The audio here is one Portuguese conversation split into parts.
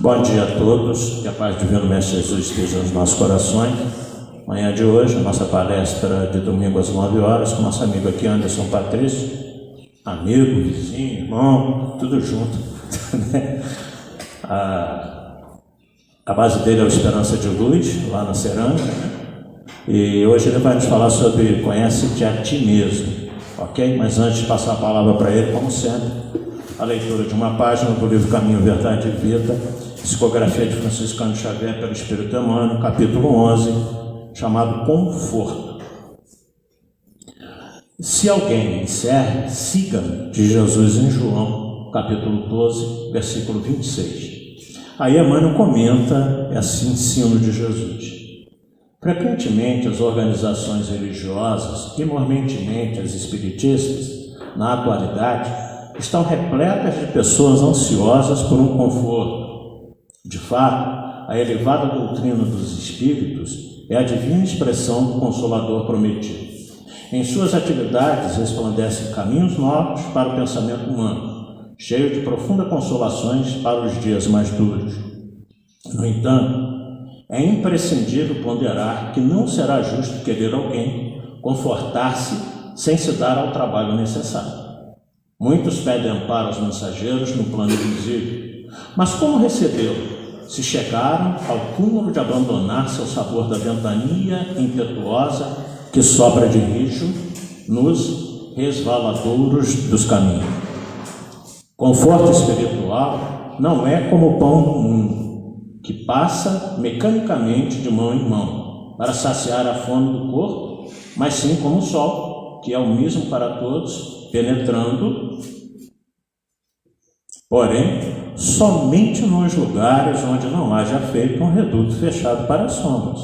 Bom dia a todos, que a paz do Divino Mestre Jesus esteja nos nossos corações. Manhã de hoje, a nossa palestra de domingo às 9 horas, com nosso amigo aqui, Anderson Patrício, amigo, vizinho, irmão, tudo junto. A base dele é o Esperança de Luz, lá na Cerâmica, e hoje ele vai nos falar sobre conhece-te a ti mesmo, ok? Mas antes de passar a palavra para ele, como sempre, a leitura de uma página do livro Caminho, Verdade e Vida, psicografia de Franciscano Xavier pelo Espírito Emmanuel, capítulo 11, chamado Conforto. Se alguém me serve, siga-me, de Jesus em João, capítulo 12, versículo 26. Aí Emmanuel comenta esse ensino de Jesus. Frequentemente as organizações religiosas, primordialmente as espiritistas, na atualidade, estão repletas de pessoas ansiosas por um conforto. De fato, a elevada doutrina dos espíritos é a divina expressão do Consolador prometido. Em suas atividades resplandecem caminhos novos para o pensamento humano, cheio de profundas consolações para os dias mais duros. No entanto, é imprescindível ponderar que não será justo querer alguém confortar-se sem se dar ao trabalho necessário. Muitos pedem amparo aos mensageiros no plano invisível, mas como recebê-lo? Se chegaram ao cúmulo de abandonar-se ao sabor da ventania impetuosa que sopra de rijo nos resvaladouros dos caminhos. Conforto espiritual não é como o pão do mundo, que passa mecanicamente de mão em mão para saciar a fome do corpo, mas sim como o sol, que é o mesmo para todos, penetrando, porém, somente nos lugares onde não haja feito um reduto fechado para as sombras.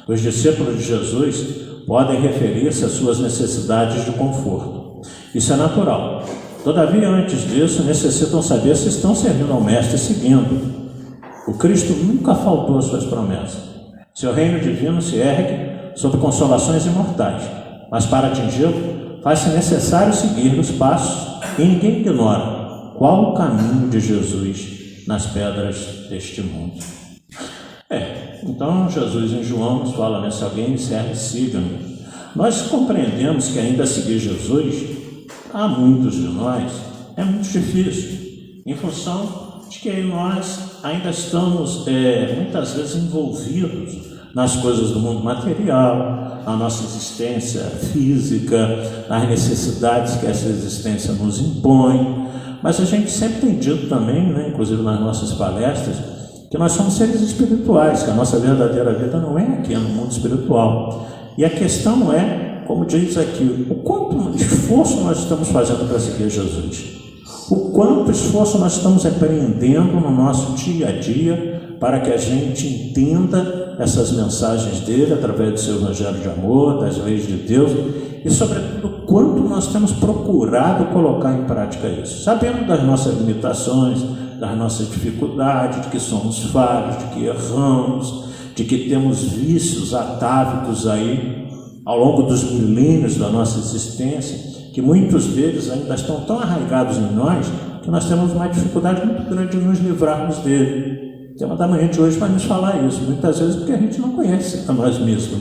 Os discípulos de Jesus podem referir-se às suas necessidades de conforto. Isso é natural. Todavia, antes disso, necessitam saber se estão servindo ao Mestre e seguindo. O Cristo nunca faltou às suas promessas. Seu reino divino se ergue sobre consolações imortais, mas para atingi-lo, faz-se necessário seguir os passos e ninguém ignora qual o caminho de Jesus nas pedras deste mundo. Então Jesus em João nos fala, se alguém me serve, siga-me. Nós compreendemos que ainda seguir Jesus, a muitos de nós, é muito difícil, em função de que nós ainda estamos muitas vezes envolvidos nas coisas do mundo material, na nossa existência física, nas necessidades que essa existência nos impõe. Mas a gente sempre tem dito também, inclusive nas nossas palestras, que nós somos seres espirituais, que a nossa verdadeira vida não é aqui, no mundo espiritual. E a questão é, como diz aqui, o quanto esforço nós estamos fazendo para seguir Jesus. O quanto esforço nós estamos empreendendo no nosso dia a dia para que a gente entenda essas mensagens dele através do seu evangelho de amor, das leis de Deus, e sobretudo quanto nós temos procurado colocar em prática isso, sabendo das nossas limitações, das nossas dificuldades, de que somos falhos, de que erramos, de que temos vícios atávicos aí ao longo dos milênios da nossa existência, que muitos deles ainda estão tão arraigados em nós que nós temos uma dificuldade muito grande de nos livrarmos dele. O tema da manhã de hoje vai nos falar isso, muitas vezes porque a gente não conhece a nós mesmos,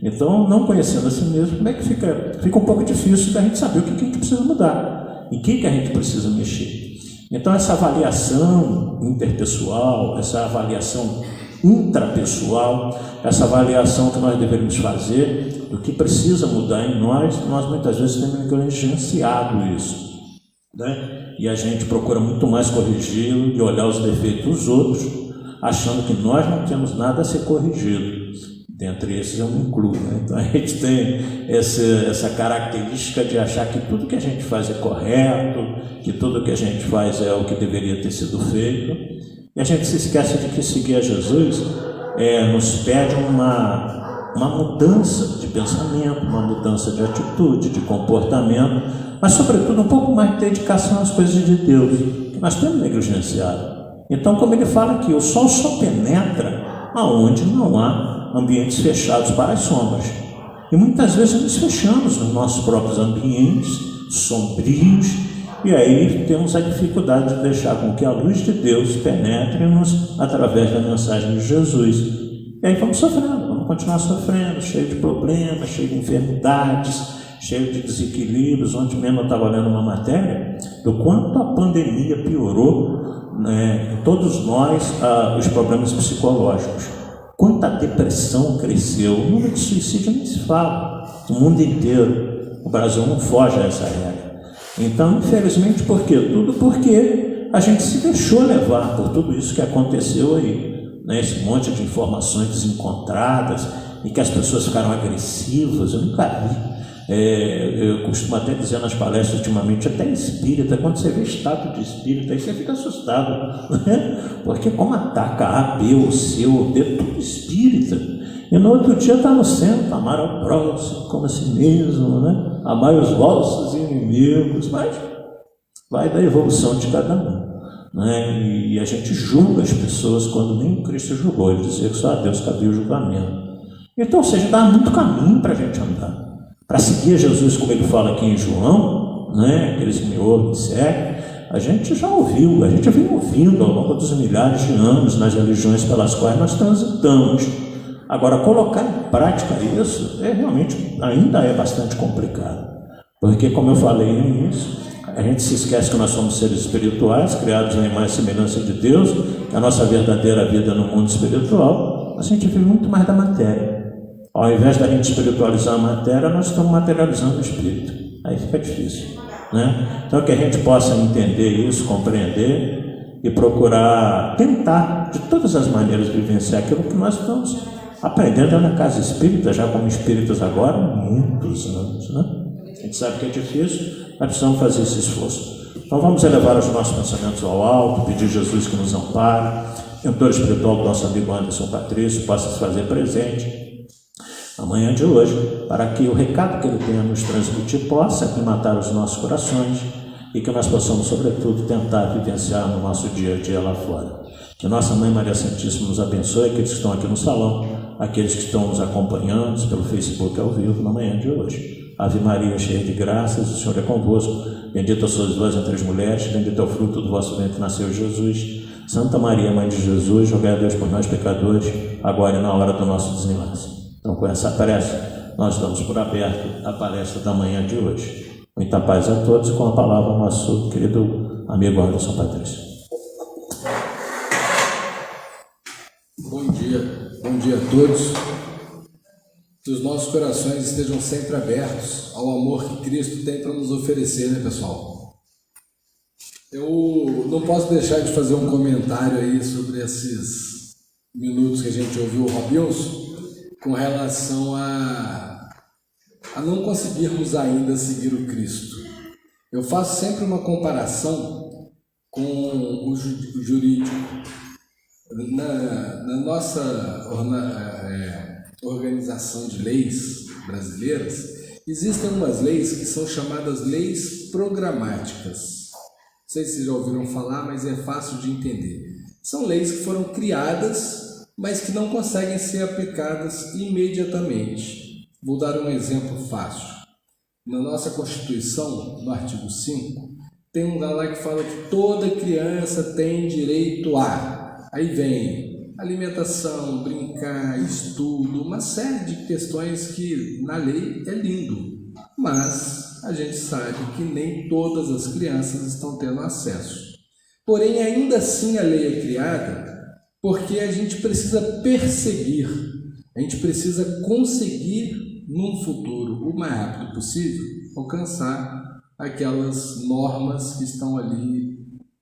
Então, não conhecendo a si mesmo, como é que fica um pouco difícil da gente saber o que a gente precisa mudar, em que a gente precisa mexer. Então, essa avaliação interpessoal, essa avaliação intrapessoal, essa avaliação que nós deveríamos fazer do que precisa mudar em nós muitas vezes temos negligenciado isso, E a gente procura muito mais corrigi-lo e olhar os defeitos dos outros, achando que nós não temos nada a ser corrigido. Dentre esses eu me incluo, Então a gente tem essa característica de achar que tudo que a gente faz é correto, que tudo que a gente faz é o que deveria ter sido feito, e a gente se esquece de que seguir a Jesus nos pede uma mudança de pensamento, uma mudança de atitude, de comportamento, mas sobretudo um pouco mais de dedicação às coisas de Deus, que nós temos negligenciado. Então, como ele fala aqui, o sol só penetra aonde não há ambientes fechados para as sombras. E muitas vezes nos fechamos nos nossos próprios ambientes sombrios E aí temos a dificuldade de deixar com que a luz de Deus penetre-nos através da mensagem de Jesus. E aí vamos sofrendo, vamos continuar sofrendo, cheio de problemas, cheio de enfermidades, cheio de desequilíbrios. Ontem mesmo eu estava lendo uma matéria do quanto a pandemia piorou, né, em todos nós, os problemas psicológicos. Quanta depressão cresceu, o número de suicídio nem se fala, o mundo inteiro. O Brasil não foge a essa regra. Então, infelizmente, por quê? Tudo porque a gente se deixou levar por tudo isso que aconteceu aí, né? Esse monte de informações desencontradas e que as pessoas ficaram agressivas. Eu nunca vi. Eu costumo até dizer nas palestras ultimamente, até espírita, quando você vê estátua de espírita, aí você fica assustado, né? Porque como ataca A, B, ou C, ou D, tudo espírita. E no outro dia está no centro, amar ao próximo como a si mesmo, né? Amar os vossos inimigos, mas vai da evolução de cada um, né? E a gente julga as pessoas quando nem Cristo julgou. Ele dizia que só a Deus cabia o julgamento. Então, ou seja, dá muito caminho para a gente andar. Para seguir Jesus, como ele fala aqui em João, né? Aqueles que me ouvem e seguem, a gente já ouviu, a gente vem ouvindo ao longo dos milhares de anos nas religiões pelas quais nós transitamos. Agora, colocar em prática isso realmente ainda é bastante complicado, porque, como eu falei no início, a gente se esquece que nós somos seres espirituais, criados na imagem e semelhança de Deus, que a nossa verdadeira vida no mundo espiritual, a gente vive muito mais da matéria. Ao invés da gente espiritualizar a matéria, nós estamos materializando o espírito. Aí fica difícil, né? Então, que a gente possa entender isso, compreender e procurar tentar, de todas as maneiras, vivenciar aquilo que nós estamos aprendendo na casa espírita, já como espíritas agora, há muitos anos, né? A gente sabe que é difícil, mas precisamos fazer esse esforço. Então, vamos elevar os nossos pensamentos ao alto, pedir a Jesus que nos ampare, mentor espiritual do nosso amigo Anderson Patrício possa se fazer presente amanhã de hoje, para que o recado que ele tem a nos transmitir possa aclimatar os nossos corações e que nós possamos, sobretudo, tentar vivenciar no nosso dia a dia lá fora. Que nossa Mãe Maria Santíssima nos abençoe, aqueles que estão aqui no salão, aqueles que estão nos acompanhando pelo Facebook ao vivo na manhã de hoje. Ave Maria, cheia de graças, o Senhor é convosco. Bendita sois vós entre as mulheres, bendito é o fruto do vosso ventre, nasceu Jesus. Santa Maria, Mãe de Jesus, rogai a Deus por nós pecadores, agora e na hora do nosso desenlace. Então, com essa prece, nós damos por aberto a palestra da manhã de hoje. Muita paz a todos, com a palavra ao nosso querido amigo Anderson Patrício. Bom dia a todos. Que os nossos corações estejam sempre abertos ao amor que Cristo tem para nos oferecer, né, pessoal? Eu não posso deixar de fazer um comentário aí sobre esses minutos que a gente ouviu o Robinson, com relação a não conseguirmos ainda seguir o Cristo. Eu faço sempre uma comparação com o jurídico. Na nossa organização de leis brasileiras, existem umas leis que são chamadas leis programáticas. Não sei se vocês já ouviram falar, mas é fácil de entender. São leis que foram criadas, mas que não conseguem ser aplicadas imediatamente. Vou dar um exemplo fácil. Na nossa Constituição, no artigo 5, tem um lugar lá que fala que toda criança tem direito a... Aí vem alimentação, brincar, estudo, uma série de questões que na lei é lindo, mas a gente sabe que nem todas as crianças estão tendo acesso. Porém, ainda assim a lei é criada porque a gente precisa perseguir, a gente precisa conseguir, num futuro o mais rápido possível, alcançar aquelas normas que estão ali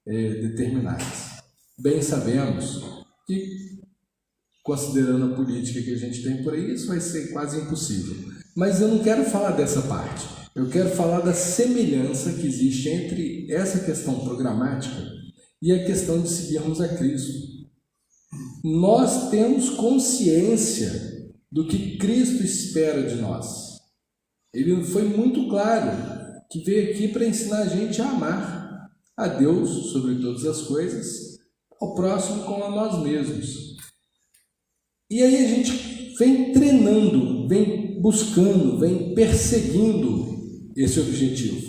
determinadas. Bem sabemos que, considerando a política que a gente tem por aí, isso vai ser quase impossível. Mas eu não quero falar dessa parte, eu quero falar da semelhança que existe entre essa questão programática e a questão de seguirmos a Cristo. Nós temos consciência do que Cristo espera de nós. Ele foi muito claro que veio aqui para ensinar a gente a amar a Deus sobre todas as coisas, ao próximo como a nós mesmos. E aí a gente vem treinando, vem buscando, vem perseguindo esse objetivo.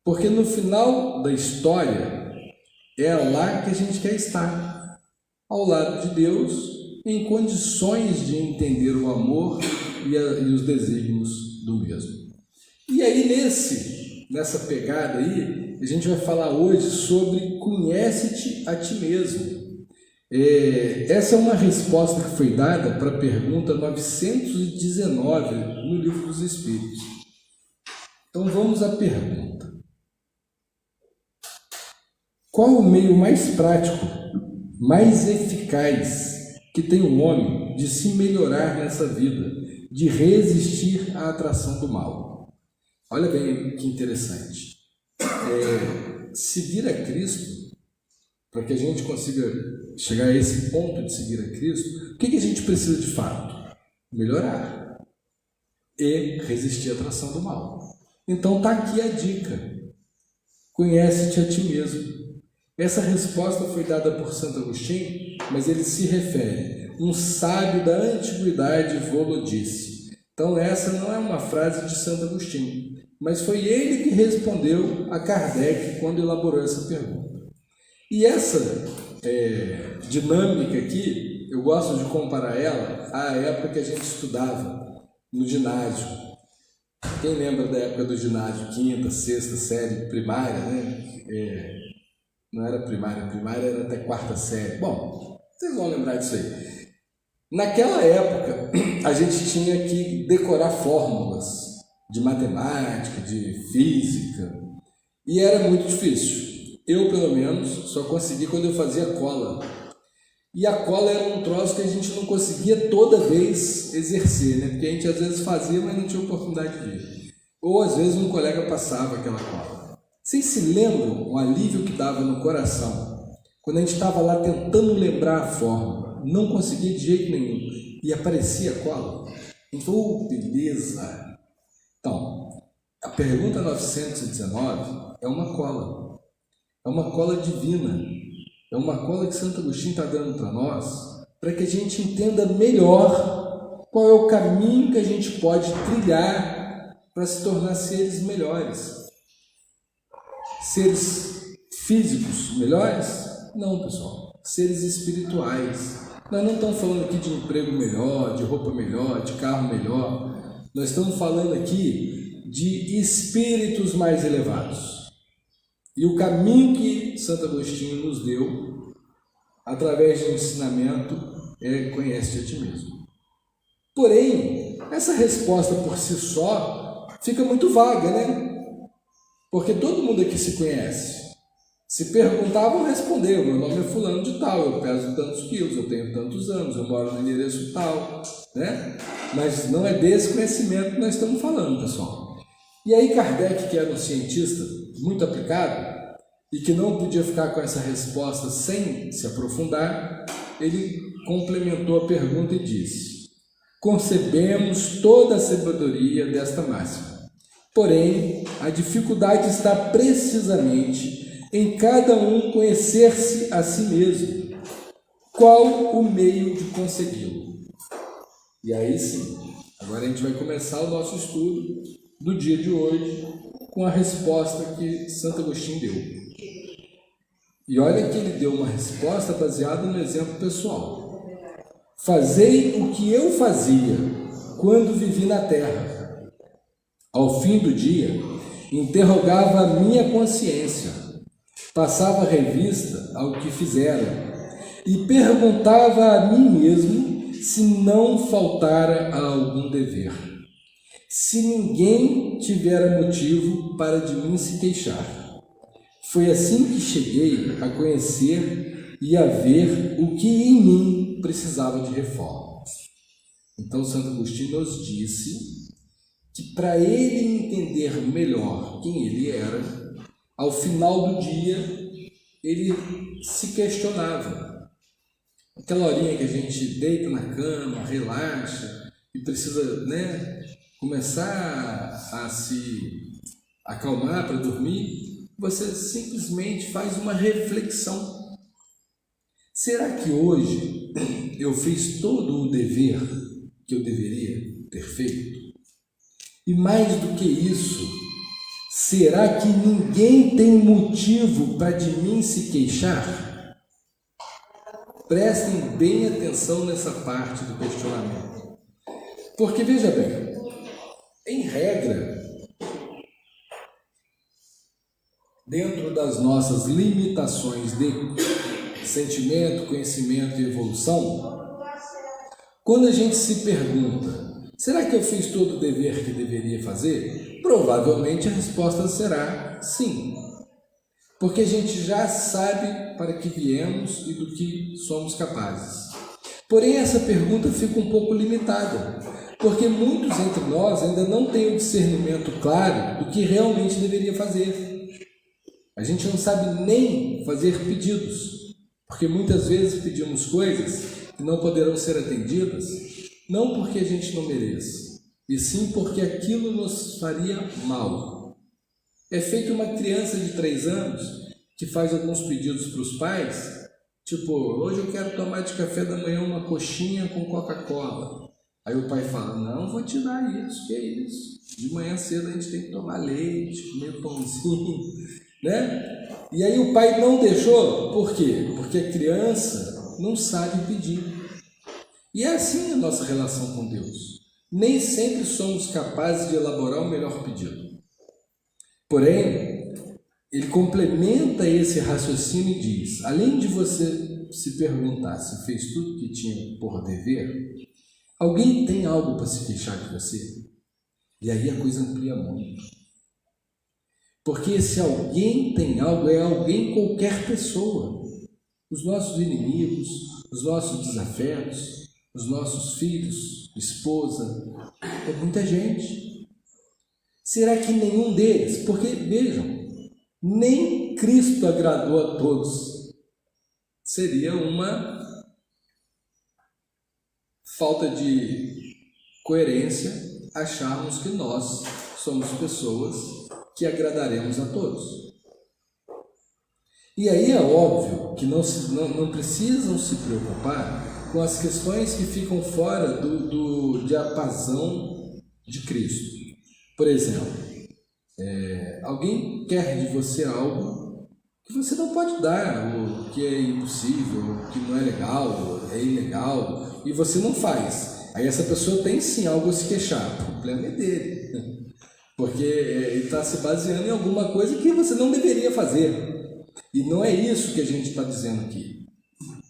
Porque no final da história é lá que a gente quer estar, ao lado de Deus, em condições de entender o amor e os desígnios do mesmo. E aí nessa pegada aí, a gente vai falar hoje sobre conhece-te a ti mesmo. Essa é uma resposta que foi dada para a pergunta 919 no Livro dos Espíritos. Então vamos à pergunta. Qual o meio mais prático, mais eficaz que tem o homem de se melhorar nessa vida, de resistir à atração do mal? Olha bem que interessante. Seguir a Cristo, para que a gente consiga chegar a esse ponto de seguir a Cristo, o que a gente precisa de fato? Melhorar e resistir à atração do mal. Então está aqui a dica. Conhece-te a ti mesmo. Essa resposta foi dada por Santo Agostinho, mas ele se refere. Um sábio da antiguidade vô-lo disse. Então essa não é uma frase de Santo Agostinho, mas foi ele que respondeu a Kardec quando elaborou essa pergunta. E essa dinâmica aqui, eu gosto de comparar ela à época que a gente estudava no ginásio. Quem lembra da época do ginásio, quinta, sexta série, primária, né? Não era primária era até quarta série. Bom, vocês vão lembrar disso aí. Naquela época, a gente tinha que decorar fórmulas de matemática, de física, e era muito difícil. Eu, pelo menos, só consegui quando eu fazia cola. E a cola era um troço que a gente não conseguia toda vez exercer, né? Porque a gente às vezes fazia, mas não tinha oportunidade de ver. Ou às vezes um colega passava aquela cola. Vocês se lembram o alívio que dava no coração quando a gente estava lá tentando lembrar a fórmula, não conseguia de jeito nenhum, e aparecia a cola? Então, beleza! Então, a pergunta 919 é uma cola. É uma cola divina. É uma cola que Santo Agostinho está dando para nós, para que a gente entenda melhor qual é o caminho que a gente pode trilhar para se tornar seres melhores. Seres físicos melhores? Não, pessoal. Seres espirituais. Nós não estamos falando aqui de emprego melhor, de roupa melhor, de carro melhor. Nós estamos falando aqui de espíritos mais elevados. E o caminho que Santo Agostinho nos deu, através de um ensinamento, é conhece-te a ti mesmo. Porém, essa resposta por si só fica muito vaga, né? Porque todo mundo aqui se conhece. Se perguntavam, respondeu. Meu nome é fulano de tal, eu peso tantos quilos, eu tenho tantos anos, eu moro no endereço tal, né? Mas não é desse conhecimento que nós estamos falando, pessoal. E aí Kardec, que era um cientista muito aplicado e que não podia ficar com essa resposta sem se aprofundar, ele complementou a pergunta e disse: concebemos toda a sabedoria desta máxima. Porém, a dificuldade está precisamente em cada um conhecer-se a si mesmo. Qual o meio de consegui-lo? E aí sim, agora a gente vai começar o nosso estudo do dia de hoje com a resposta que Santo Agostinho deu. E olha que ele deu uma resposta baseada no exemplo pessoal. Fazei o que eu fazia quando vivi na terra. Ao fim do dia, interrogava a minha consciência, passava revista ao que fizera e perguntava a mim mesmo se não faltara a algum dever, se ninguém tivera motivo para de mim se queixar. Foi assim que cheguei a conhecer e a ver o que em mim precisava de reforma. Então Santo Agostinho nos disse que para ele entender melhor quem ele era, ao final do dia, ele se questionava. Aquela horinha que a gente deita na cama, relaxa e precisa, né, começar a se acalmar para dormir, você simplesmente faz uma reflexão. Será que hoje eu fiz todo o dever que eu deveria ter feito? E mais do que isso, Será que ninguém tem motivo para de mim se queixar? Prestem bem atenção nessa parte do questionamento. Porque, veja bem, em regra, dentro das nossas limitações de sentimento, conhecimento e evolução, quando a gente se pergunta, será que eu fiz todo o dever que deveria fazer? Provavelmente a resposta será sim. Porque a gente já sabe para que viemos e do que somos capazes. Porém, essa pergunta fica um pouco limitada, porque muitos entre nós ainda não têm o discernimento claro do que realmente deveria fazer. A gente não sabe nem fazer pedidos, porque muitas vezes pedimos coisas que não poderão ser atendidas, não porque a gente não mereça, e sim porque aquilo nos faria mal. É feito uma criança de 3 anos que faz alguns pedidos para os pais, tipo, hoje eu quero tomar de café da manhã uma coxinha com Coca-Cola. Aí o pai fala, não vou te dar isso, que é isso? De manhã cedo a gente tem que tomar leite, comer pãozinho, né? E aí o pai não deixou, por quê? Porque a criança não sabe pedir. E é assim a nossa relação com Deus. Nem sempre somos capazes de elaborar o melhor pedido. Porém, ele complementa esse raciocínio e diz, além de você se perguntar se fez tudo que tinha por dever, alguém tem algo para se queixar de você? E aí a coisa amplia muito. Porque esse alguém tem algo, é alguém, qualquer pessoa. Os nossos inimigos, os nossos desafetos, os nossos filhos, esposa, é muita gente. Será que nenhum deles? Porque, vejam, nem Cristo agradou a todos. Seria uma falta de coerência acharmos que nós somos pessoas que agradaremos a todos. E aí é óbvio que não precisam se preocupar com as questões que ficam fora do diapasão de Cristo. Por exemplo, alguém quer de você algo que você não pode dar, ou que é impossível, que não é legal, é ilegal, e você não faz. Aí essa pessoa tem sim algo a se queixar, o problema é dele. Porque ele está se baseando em alguma coisa que você não deveria fazer. E não é isso que a gente está dizendo aqui.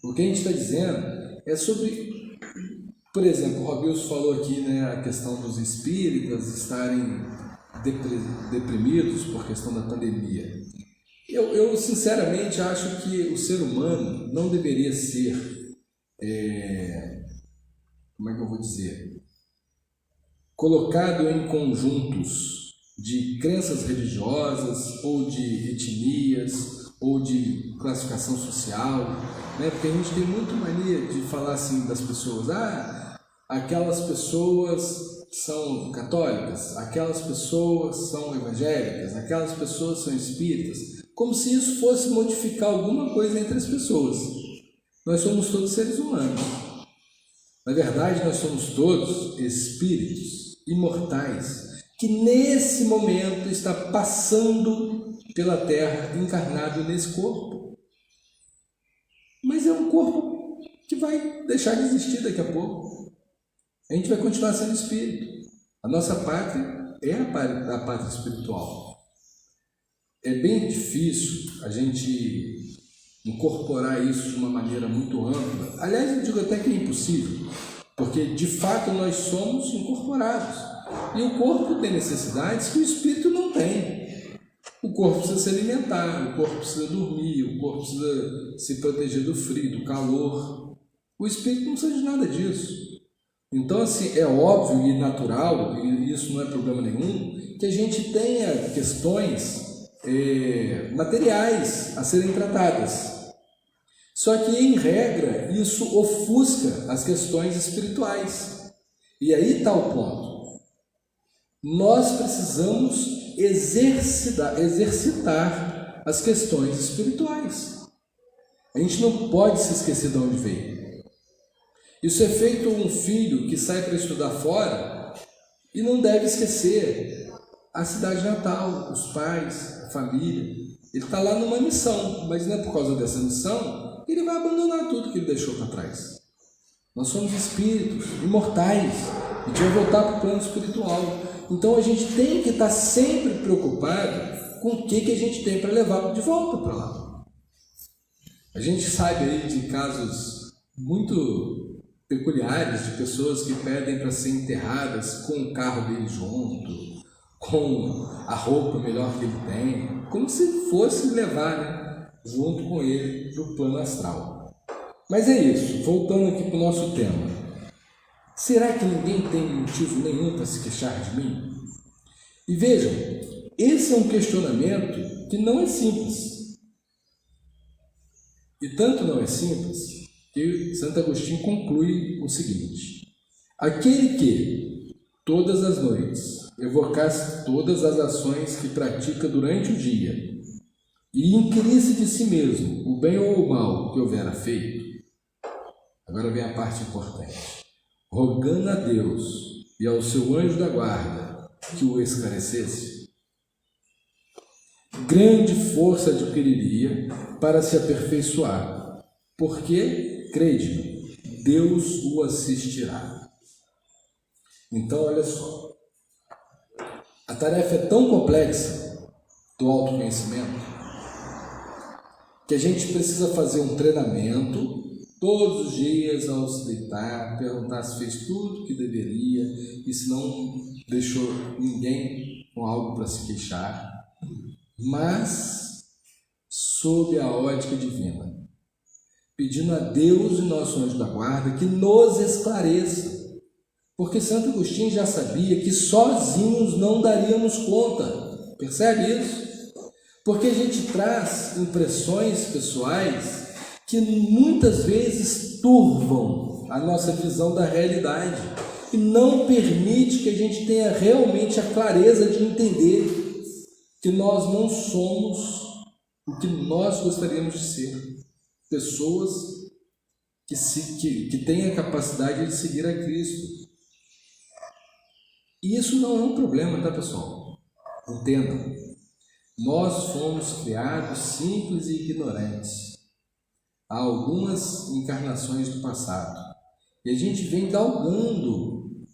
O que a gente está dizendo é sobre, por exemplo, o Robilson falou aqui, né, a questão dos espíritas estarem deprimidos por questão da pandemia. Eu sinceramente acho que o ser humano não deveria ser, como é que eu vou dizer, colocado em conjuntos de crenças religiosas ou de etnias ou de classificação social, né? Porque a gente tem muito mania de falar assim das pessoas, aquelas pessoas são católicas, aquelas pessoas são evangélicas, aquelas pessoas são espíritas, como se isso fosse modificar alguma coisa entre as pessoas. Nós somos todos seres humanos. Na verdade, nós somos todos espíritos imortais que nesse momento está passando pela Terra encarnado nesse corpo. Mas é um corpo que vai deixar de existir daqui a pouco. A gente vai continuar sendo espírito. A nossa pátria é a pátria espiritual. É bem difícil a gente incorporar isso de uma maneira muito ampla. Aliás, eu digo até que é impossível, porque de fato nós somos incorporados. E o corpo tem necessidades que o espírito não tem. O corpo precisa se alimentar, o corpo precisa dormir, o corpo precisa se proteger do frio, do calor. O espírito não precisa de nada disso. Então, assim, é óbvio e natural, e isso não é problema nenhum, que a gente tenha questões materiais a serem tratadas. Só que, em regra, isso ofusca as questões espirituais. E aí está o ponto. Nós precisamos exercitar as questões espirituais. A gente não pode se esquecer de onde veio. Isso é feito um filho que sai para estudar fora e não deve esquecer a cidade natal, os pais, a família. Ele está lá numa missão, mas não é por causa dessa missão que ele vai abandonar tudo que ele deixou para trás. Nós somos espíritos imortais, a gente vai voltar para o plano espiritual. Então a gente tem que estar sempre preocupado com o que a gente tem para levar de volta para lá. A gente sabe aí de casos muito peculiares de pessoas que pedem para ser enterradas com o carro dele junto, com a roupa melhor que ele tem, como se fosse levar, né, junto com ele para o plano astral. Mas é isso, voltando aqui para o nosso tema. Será que ninguém tem motivo nenhum para se queixar de mim? E vejam, esse é um questionamento que não é simples. E tanto não é simples que Santo Agostinho conclui o seguinte: aquele que, todas as noites, evocasse todas as ações que pratica durante o dia e inquirisse de si mesmo o bem ou o mal que houvera feito, agora vem a parte importante, rogando a Deus e ao seu anjo da guarda que o esclarecesse, grande força adquiriria para se aperfeiçoar, porque, crede-me, Deus o assistirá. Então, olha só, a tarefa é tão complexa do autoconhecimento que a gente precisa fazer um treinamento todos os dias ao se deitar, perguntar se fez tudo o que deveria e se não deixou ninguém com algo para se queixar, mas sob a ótica divina, pedindo a Deus e nosso anjo da guarda que nos esclareça, porque Santo Agostinho já sabia que sozinhos não daríamos conta, percebe isso? Porque a gente traz impressões pessoais que muitas vezes turvam a nossa visão da realidade e não permite que a gente tenha realmente a clareza de entender que nós não somos o que nós gostaríamos de ser. Pessoas que têm a capacidade de seguir a Cristo. E isso não é um problema, tá, pessoal? Entendam. Nós fomos criados simples e ignorantes há algumas encarnações do passado. E a gente vem galgando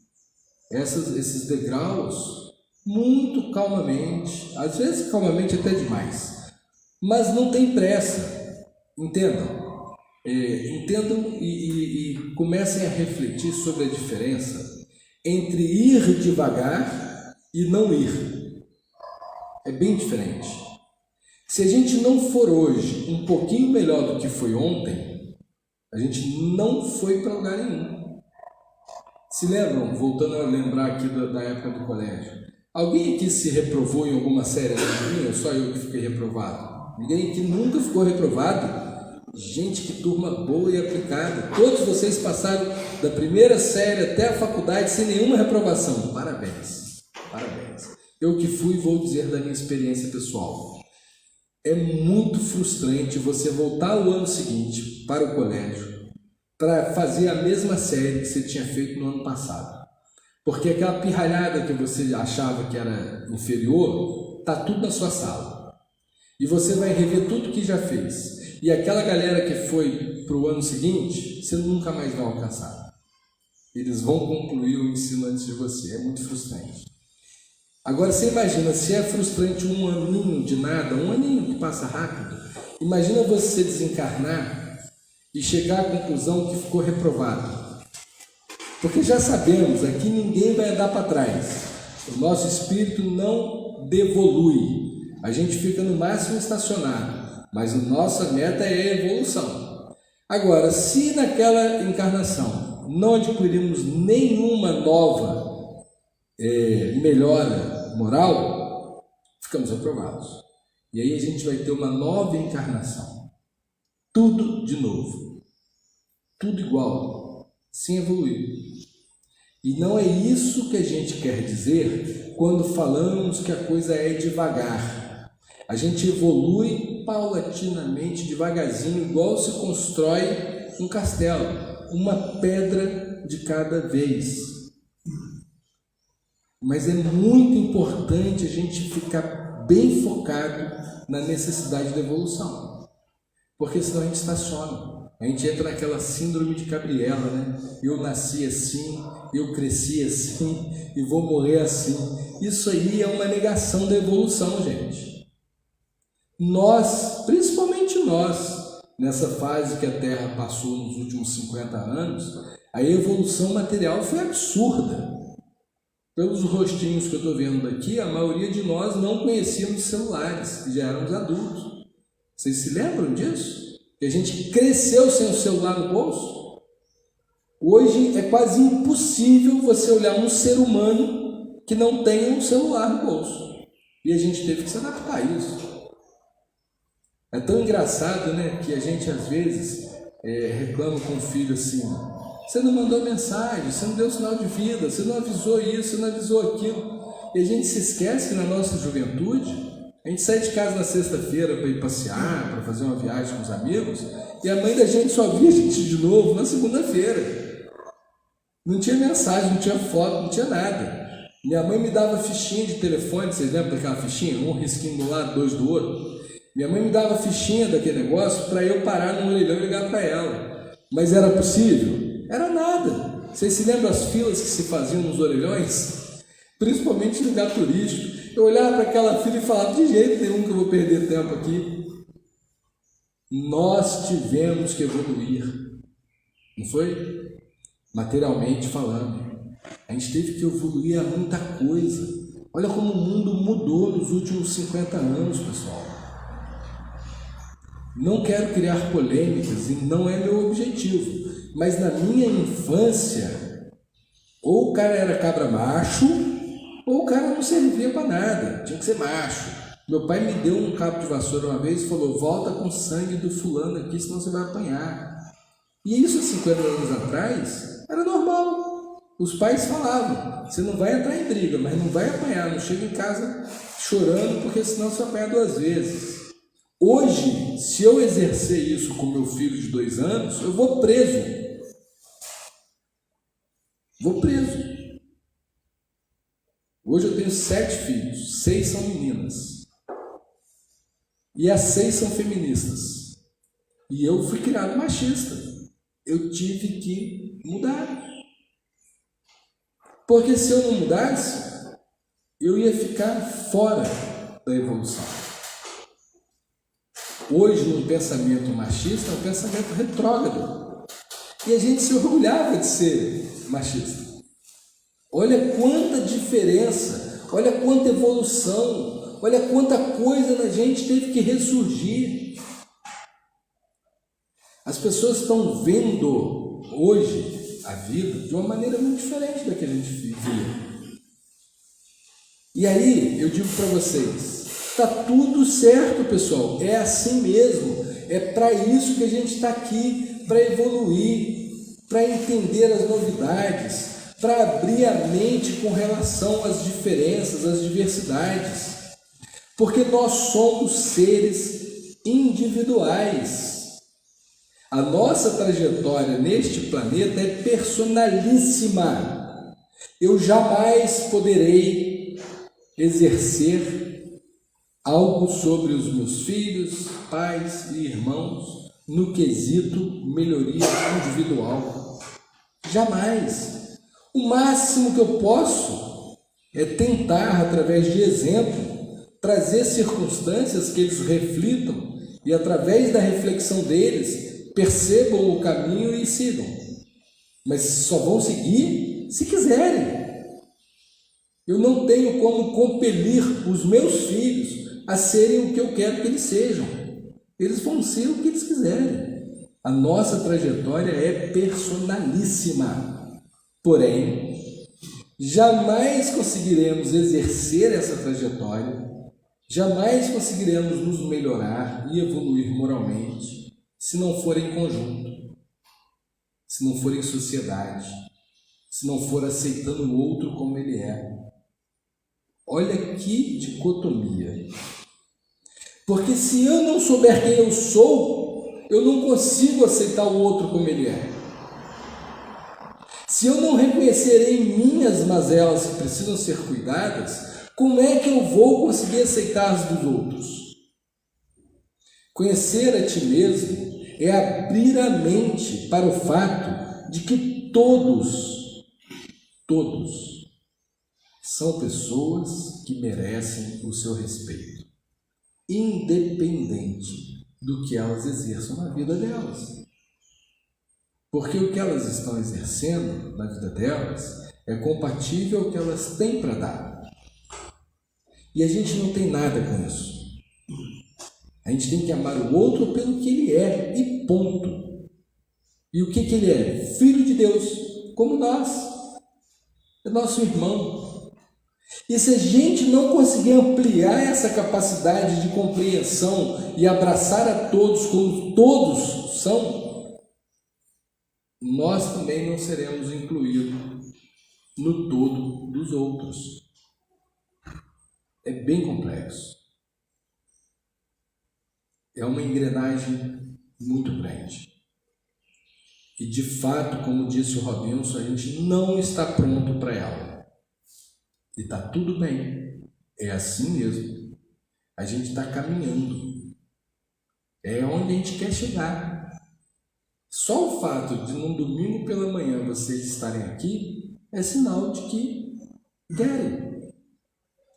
esses degraus muito calmamente, às vezes calmamente até demais, mas não tem pressa, entendam. Entendam e comecem a refletir sobre a diferença entre ir devagar e não ir. É bem diferente. Se a gente não for hoje um pouquinho melhor do que foi ontem, a gente não foi para lugar nenhum. Se lembram, voltando a lembrar aqui da época do colégio, alguém aqui se reprovou em alguma série ou só eu que fiquei reprovado? Ninguém aqui nunca ficou reprovado? Gente, que turma boa e aplicada. Todos vocês passaram da primeira série até a faculdade sem nenhuma reprovação. Parabéns, parabéns. Eu que fui, vou dizer da minha experiência pessoal. É muito frustrante você voltar ao ano seguinte para o colégio para fazer a mesma série que você tinha feito no ano passado. Porque aquela pirralhada que você achava que era inferior, está tudo na sua sala. E você vai rever tudo que já fez. E aquela galera que foi para o ano seguinte, você nunca mais vai alcançar. Eles vão concluir o ensino antes de você. É muito frustrante. Agora você imagina, se é frustrante um aninho de nada, um aninho que passa rápido, imagina você desencarnar e chegar à conclusão que ficou reprovado. Porque já sabemos, aqui ninguém vai andar para trás. O nosso espírito não devolui. A gente fica no máximo estacionado, mas a nossa meta é a evolução. Agora, se naquela encarnação não adquirimos nenhuma nova melhora moral, ficamos aprovados. E aí a gente vai ter uma nova encarnação. Tudo de novo. Tudo igual, sem evoluir. E não é isso que a gente quer dizer quando falamos que a coisa é devagar. A gente evolui paulatinamente, devagarzinho, igual se constrói um castelo, uma pedra de cada vez. Mas é muito importante a gente ficar bem focado na necessidade da evolução, porque senão a gente estaciona. A gente entra naquela síndrome de Gabriela, né? Eu nasci assim, eu cresci assim e vou morrer assim. Isso aí é uma negação da evolução, gente. Nós, principalmente nós, nessa fase que a Terra passou nos últimos 50 anos, a evolução material foi absurda. Pelos rostinhos que eu estou vendo aqui, a maioria de nós não conhecíamos celulares, já éramos adultos. Vocês se lembram disso? Que a gente cresceu sem o celular no bolso? Hoje é quase impossível você olhar um ser humano que não tenha um celular no bolso. E a gente teve que se adaptar a isso. É tão engraçado, né, que a gente às vezes reclama com o filho assim: você não mandou mensagem, você não deu sinal de vida, você não avisou isso, você não avisou aquilo. E a gente se esquece que na nossa juventude, a gente sai de casa na sexta-feira para ir passear, para fazer uma viagem com os amigos, e a mãe da gente só via a gente de novo na segunda-feira. Não tinha mensagem, não tinha foto, não tinha nada. Minha mãe me dava fichinha de telefone, vocês lembram daquela fichinha? Um risquinho do lado, dois do outro. Minha mãe me dava fichinha daquele negócio para eu parar no orelhão e ligar para ela. Mas era possível? Era nada. Vocês se lembram das filas que se faziam nos orelhões? Principalmente no lugar turístico. Eu olhava para aquela fila e falava: de jeito nenhum que eu vou perder tempo aqui. Nós tivemos que evoluir, não foi? Materialmente falando. A gente teve que evoluir a muita coisa. Olha como o mundo mudou nos últimos 50 anos, pessoal. Não quero criar polêmicas e não é meu objetivo, mas na minha infância, ou o cara era cabra macho, ou o cara não servia para nada, tinha que ser macho. Meu pai me deu um cabo de vassoura uma vez e falou: volta com o sangue do fulano aqui, senão você vai apanhar. E isso há 50 anos atrás era normal. Os pais falavam: você não vai entrar em briga, mas não vai apanhar, não chega em casa chorando, porque senão você vai apanhar 2 vezes. Hoje, se eu exercer isso com meu filho de 2 anos, eu vou preso. Vou preso. Hoje eu tenho 7 filhos, 6 são meninas. E as 6 são feministas. E eu fui criado machista. Eu tive que mudar. Porque se eu não mudasse, eu ia ficar fora da evolução. Hoje, um pensamento machista é um pensamento retrógrado. E a gente se orgulhava de ser machista. Olha quanta diferença, olha quanta evolução, olha quanta coisa na gente teve que ressurgir. As pessoas estão vendo hoje a vida de uma maneira muito diferente da que a gente via. E aí, eu digo para vocês, está tudo certo, pessoal, é assim mesmo, é para isso que a gente está aqui, para evoluir, para entender as novidades, para abrir a mente com relação às diferenças, às diversidades, porque nós somos seres individuais. A nossa trajetória neste planeta é personalíssima. Eu jamais poderei exercer algo sobre os meus filhos, pais e irmãos no quesito melhoria individual. Jamais. O máximo que eu posso é tentar, através de exemplo, trazer circunstâncias que eles reflitam e, através da reflexão deles, percebam o caminho e sigam. Mas só vão seguir se quiserem. Eu não tenho como compelir os meus filhos a serem o que eu quero que eles sejam. Eles vão ser o que eles quiserem. A nossa trajetória é personalíssima. Porém, jamais conseguiremos exercer essa trajetória, jamais conseguiremos nos melhorar e evoluir moralmente se não for em conjunto, se não for em sociedade, se não for aceitando o outro como ele é. Olha que dicotomia. Porque se eu não souber quem eu sou, eu não consigo aceitar o outro como ele é. Se eu não reconhecer em mim as mazelas que precisam ser cuidadas, como é que eu vou conseguir aceitar as dos outros? Conhecer a ti mesmo é abrir a mente para o fato de que todos são pessoas que merecem o seu respeito, independente do que elas exerçam na vida delas. Porque o que elas estão exercendo na vida delas é compatível ao que elas têm para dar. E a gente não tem nada com isso. A gente tem que amar o outro pelo que ele é, e ponto. E o que ele é? Filho de Deus, como nós. É nosso irmão. E se a gente não conseguir ampliar essa capacidade de compreensão e abraçar a todos como todos são, nós também não seremos incluídos no todo dos outros. É bem complexo. É uma engrenagem muito grande. E de fato, como disse o Robinson, a gente não está pronto para ela. E está tudo bem. É assim mesmo. A gente está caminhando. É onde a gente quer chegar. Só o fato de num domingo pela manhã vocês estarem aqui é sinal de que querem.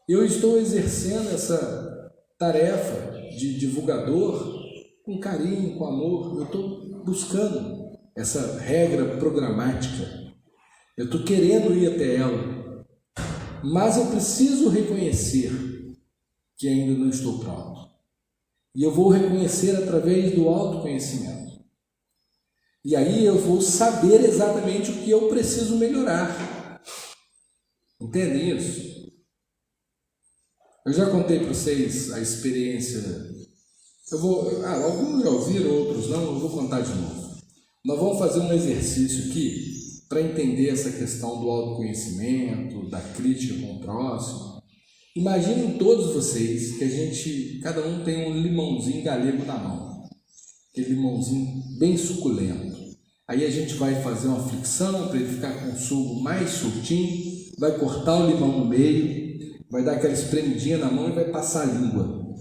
Eu estou exercendo essa tarefa de divulgador com carinho, com amor. Eu estou buscando essa regra programática. Eu estou querendo ir até ela. Mas eu preciso reconhecer que ainda não estou pronto. E eu vou reconhecer através do autoconhecimento. E aí eu vou saber exatamente o que eu preciso melhorar. Entendem isso? Eu já contei para vocês a experiência. Alguns já ouviram, outros não, eu vou contar de novo. Nós vamos fazer um exercício aqui para entender essa questão do autoconhecimento, da crítica com o próximo. Imaginem todos vocês que cada um tem um limãozinho galego na mão. Aquele limãozinho bem suculento. Aí a gente vai fazer uma fricção para ele ficar com o suco mais soltinho, vai cortar o limão no meio, vai dar aquela espremidinha na mão e vai passar a língua.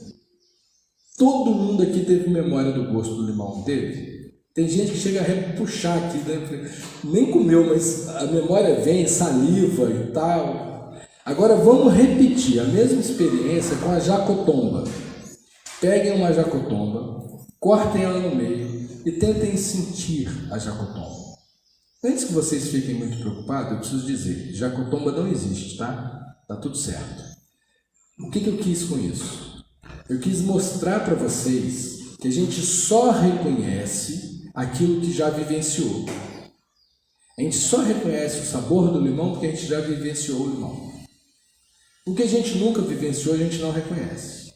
Todo mundo aqui teve memória do gosto do limão, não teve? Tem gente que chega a repuxar aqui, né? Nem comeu, mas a memória vem, saliva e tal. Agora vamos repetir a mesma experiência com a jacotomba. Peguem uma jacotomba, cortem ela no meio e tentem sentir a jacotomba. Antes que vocês fiquem muito preocupados, eu preciso dizer, jacotomba não existe, tá? Tá tudo certo. O que eu quis com isso? Eu quis mostrar para vocês que a gente só reconhece aquilo que já vivenciou. A gente só reconhece o sabor do limão porque a gente já vivenciou o limão. O que a gente nunca vivenciou, a gente não reconhece.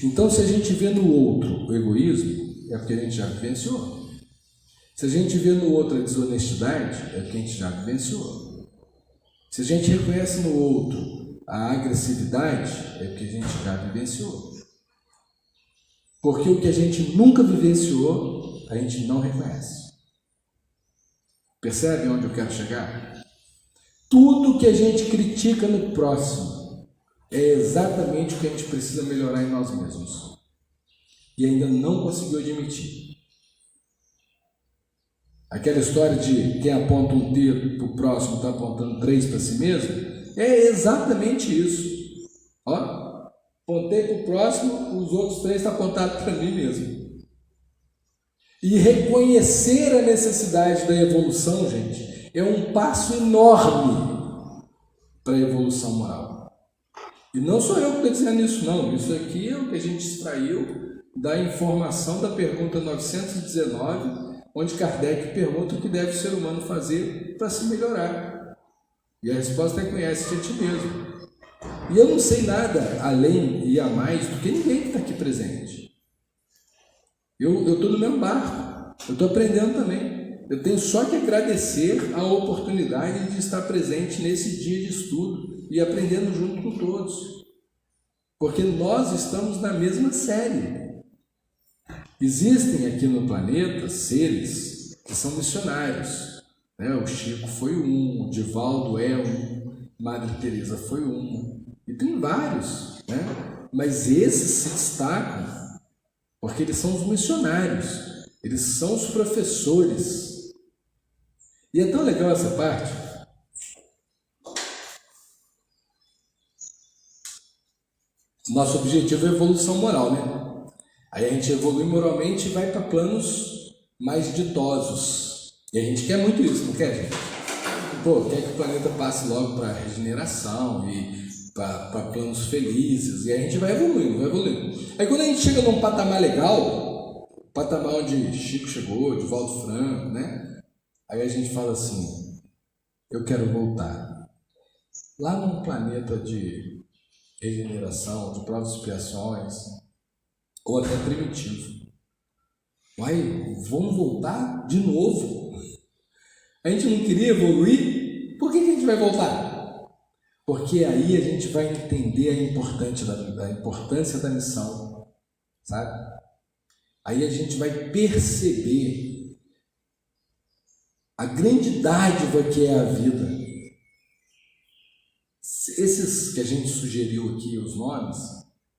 Então, se a gente vê no outro o egoísmo, é porque a gente já vivenciou. Se a gente vê no outro a desonestidade, é porque a gente já vivenciou. Se a gente reconhece no outro a agressividade, é porque a gente já vivenciou. Porque o que a gente nunca vivenciou, a gente não reconhece. Percebem onde eu quero chegar? Tudo que a gente critica no próximo é exatamente o que a gente precisa melhorar em nós mesmos. E ainda não conseguiu admitir. Aquela história de quem aponta um dedo para o próximo está apontando 3 para si mesmo, é exatamente isso. Ó, apontei para o próximo, os outros 3 estão apontados para mim mesmo. E reconhecer a necessidade da evolução, gente, é um passo enorme para a evolução moral. E não sou eu que estou dizendo isso, não. Isso aqui é o que a gente extraiu da informação da pergunta 919, onde Kardec pergunta o que deve o ser humano fazer para se melhorar. E a resposta é: conhece-te a ti mesmo. E eu não sei nada além e a mais do que ninguém que está aqui presente. Eu estou no mesmo barco, eu estou aprendendo também. Eu tenho só que agradecer a oportunidade de estar presente nesse dia de estudo e aprendendo junto com todos. Porque nós estamos na mesma série. Existem aqui no planeta seres que são missionários. né? O Chico foi um, o Divaldo é um, Madre Teresa foi uma, e tem vários, né? Mas esses se destacam porque eles são os missionários, eles são os professores. E é tão legal essa parte. Nosso objetivo é evolução moral, né? Aí a gente evolui moralmente e vai para planos mais ditosos. E a gente quer muito isso, não quer, gente? Pô, quer que o planeta passe logo para regeneração e para planos felizes. E a gente vai evoluindo, vai evoluindo. Aí quando a gente chega num patamar legal, patamar onde Chico chegou, Divaldo Franco, né? Aí a gente fala assim, eu quero voltar. Lá num planeta de regeneração, de provas e expiações, ou até primitivo. Uai, vamos voltar de novo? A gente não queria evoluir? Por que a gente vai voltar? Porque aí a gente vai entender a importância da missão, sabe? Aí a gente vai perceber a grande dádiva que é a vida. Esses que a gente sugeriu aqui, os nomes,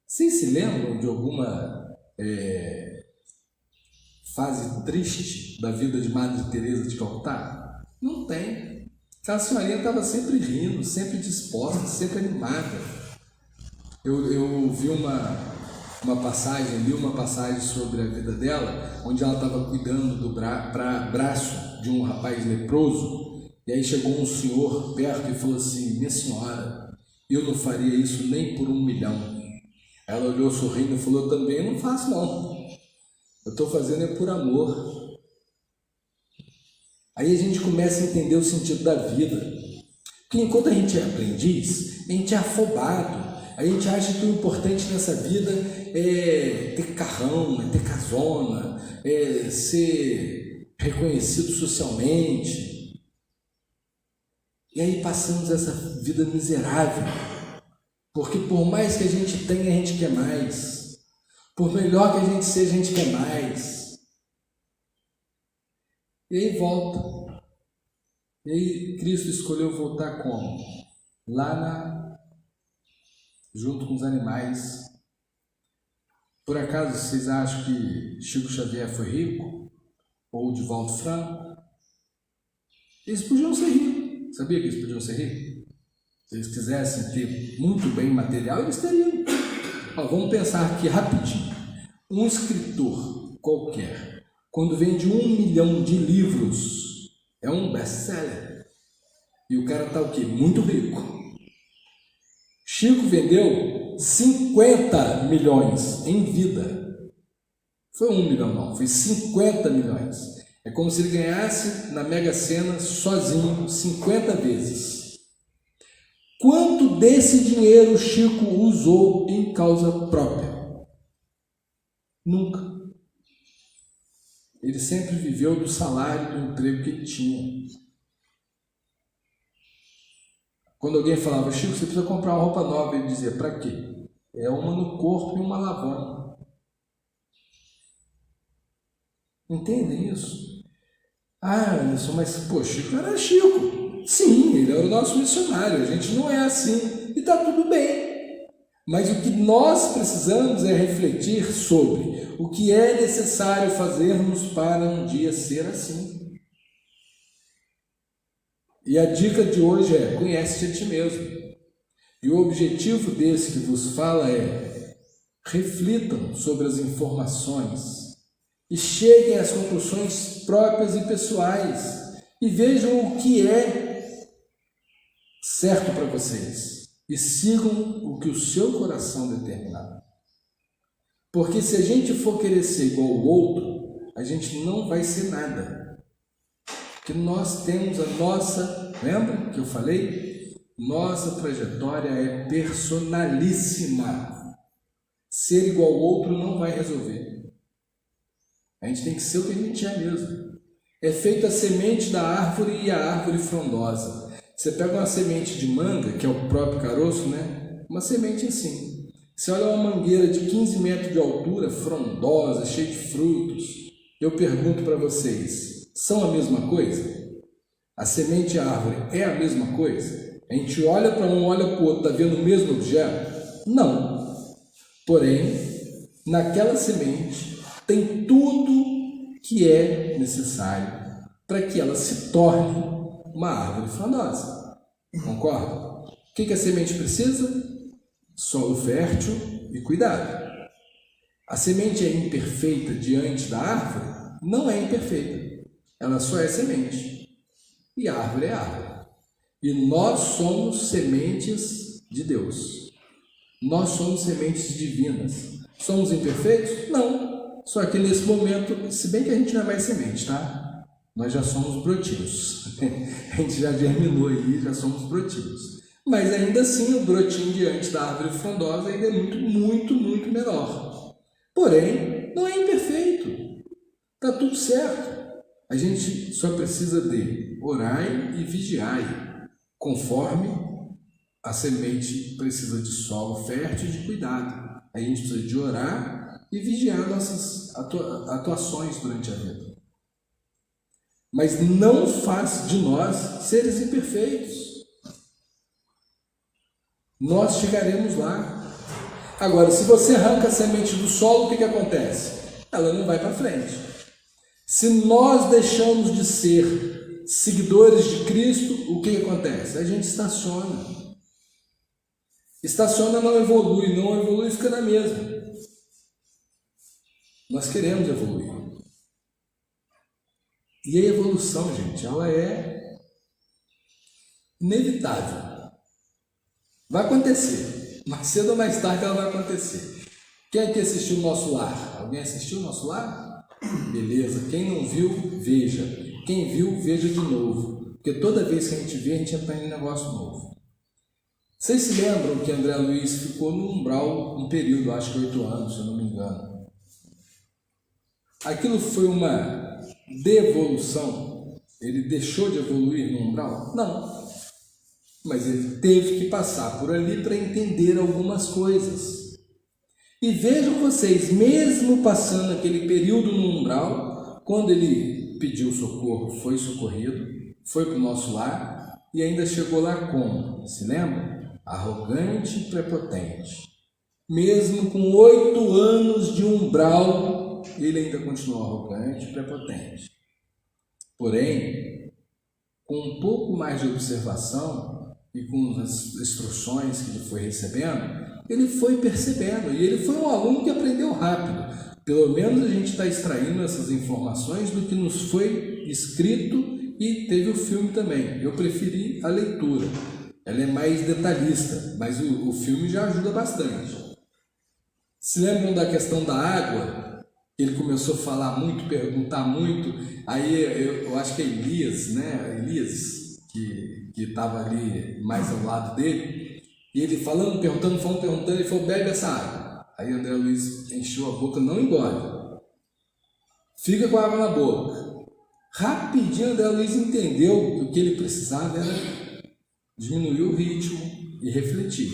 vocês se lembram de alguma fase triste da vida de Madre Teresa de Calcutá? Não tem. Aquela senhorinha estava sempre rindo, sempre disposta, sempre animada. Eu vi uma passagem, li uma passagem sobre a vida dela, onde ela estava cuidando do braço de um rapaz leproso. E aí chegou um senhor perto e falou assim, minha senhora, eu não faria isso nem por 1 milhão. Ela olhou sorrindo e falou, também não faço não. Eu estou fazendo é por amor. Aí a gente começa a entender o sentido da vida. Porque enquanto a gente é aprendiz, a gente é afobado. A gente acha que o importante nessa vida é ter carrão, é ter casona, é ser reconhecido socialmente. E aí passamos essa vida miserável, porque por mais que a gente tenha, a gente quer mais. Por melhor que a gente seja, a gente quer mais. E aí volta. E aí Cristo escolheu voltar como? Junto com os animais. Por acaso vocês acham que Chico Xavier foi rico? Ou Divaldo Franco? Eles podiam ser ricos. Sabia que eles podiam ser ricos? Se eles quisessem ter muito bem material, eles teriam. Vamos pensar aqui rapidinho. Um escritor qualquer, quando vende 1 milhão de livros, é um best-seller. E o cara está o quê? Muito rico. Chico vendeu 50 milhões em vida. Foi 1 milhão não, foi 50 milhões. É como se ele ganhasse na Mega Sena sozinho 50 vezes. Quanto desse dinheiro Chico usou em causa própria? Nunca. Ele sempre viveu do salário do emprego que ele tinha. Quando alguém falava, Chico, você precisa comprar uma roupa nova, ele dizia, para quê? É uma no corpo e uma lavando. Entendem isso? Anderson, mas pô, Chico era Chico. Sim, ele era o nosso missionário, a gente não é assim. E está tudo bem. Mas o que nós precisamos é refletir sobre o que é necessário fazermos para um dia ser assim. E a dica de hoje é, conhece-te a ti mesmo. E o objetivo desse que vos fala é, reflitam sobre as informações e cheguem às conclusões próprias e pessoais e vejam o que é certo para vocês e sigam o que o seu coração determinar. Porque se a gente for querer ser igual ao outro, a gente não vai ser nada. Porque nós temos a nossa, lembra que eu falei? Nossa trajetória é personalíssima. Ser igual ao outro não vai resolver. A gente tem que ser o que a gente é mesmo. É feita a semente da árvore e a árvore frondosa. Você pega uma semente de manga, que é o próprio caroço, né? Uma semente assim. Você olha uma mangueira de 15 metros de altura, frondosa, cheia de frutos. Eu pergunto para vocês, são a mesma coisa? A semente e a árvore é a mesma coisa? A gente olha para um, olha para o outro, está vendo o mesmo objeto? Não. Porém, naquela semente tem tudo que é necessário para que ela se torne uma árvore frondosa. Concorda? O que a semente precisa? Solo fértil e cuidado. A semente é imperfeita diante da árvore? Não é imperfeita. Ela só é semente. E a árvore é árvore. E nós somos sementes de Deus. Nós somos sementes divinas. Somos imperfeitos? Não. Só que nesse momento, se bem que a gente não é mais semente, tá? Nós já somos brotinhos. A gente já germinou aí, já somos brotinhos. Mas ainda assim, o brotinho diante da árvore frondosa ainda é muito, muito, muito menor. Porém, não é imperfeito. Está tudo certo. A gente só precisa de orai e vigiai, conforme a semente precisa de solo fértil e de cuidado. A gente precisa de orar e vigiar nossas atuações durante a vida. Mas não faz de nós seres imperfeitos. Nós chegaremos lá. Agora, se você arranca a semente do solo, o que acontece? Ela não vai para frente. Se nós deixamos de ser seguidores de Cristo, o que acontece? A gente estaciona. Estaciona, não evolui, fica na mesma. Nós queremos evoluir. E a evolução, gente, ela é inevitável. Vai acontecer. Mais cedo ou mais tarde ela vai acontecer. Quem aqui assistiu o Nosso Lar? Alguém assistiu o Nosso Lar? Beleza. Quem não viu, veja. Quem viu, veja de novo. Porque toda vez que a gente vê, a gente aprende um negócio novo. Vocês se lembram que André Luiz ficou no umbral um período, acho que 8 anos, se eu não me engano. Aquilo foi uma devolução? Ele deixou de evoluir no umbral? Não. Mas ele teve que passar por ali para entender algumas coisas. E vejam vocês, mesmo passando aquele período no umbral, quando ele pediu socorro, foi socorrido, foi para o Nosso Lar e ainda chegou lá como? Se lembra? Arrogante e prepotente. Mesmo com 8 anos de umbral, ele ainda continuou arrogante e prepotente. Porém, com um pouco mais de observação e com as instruções que ele foi recebendo, ele foi percebendo. E ele foi um aluno que aprendeu rápido. Pelo menos a gente está extraindo essas informações do que nos foi escrito e teve o filme também. Eu preferi a leitura. Ela é mais detalhista, mas o filme já ajuda bastante. Se lembram da questão da água? Ele começou a falar muito, perguntar muito. Aí eu acho que é Elias, né? Elias, que estava ali mais ao lado dele. E ele falando, perguntando, ele falou, bebe essa água. Aí André Luiz encheu a boca, não engole. Fica com a água na boca. Rapidinho André Luiz entendeu que o que ele precisava era diminuir o ritmo e refletir.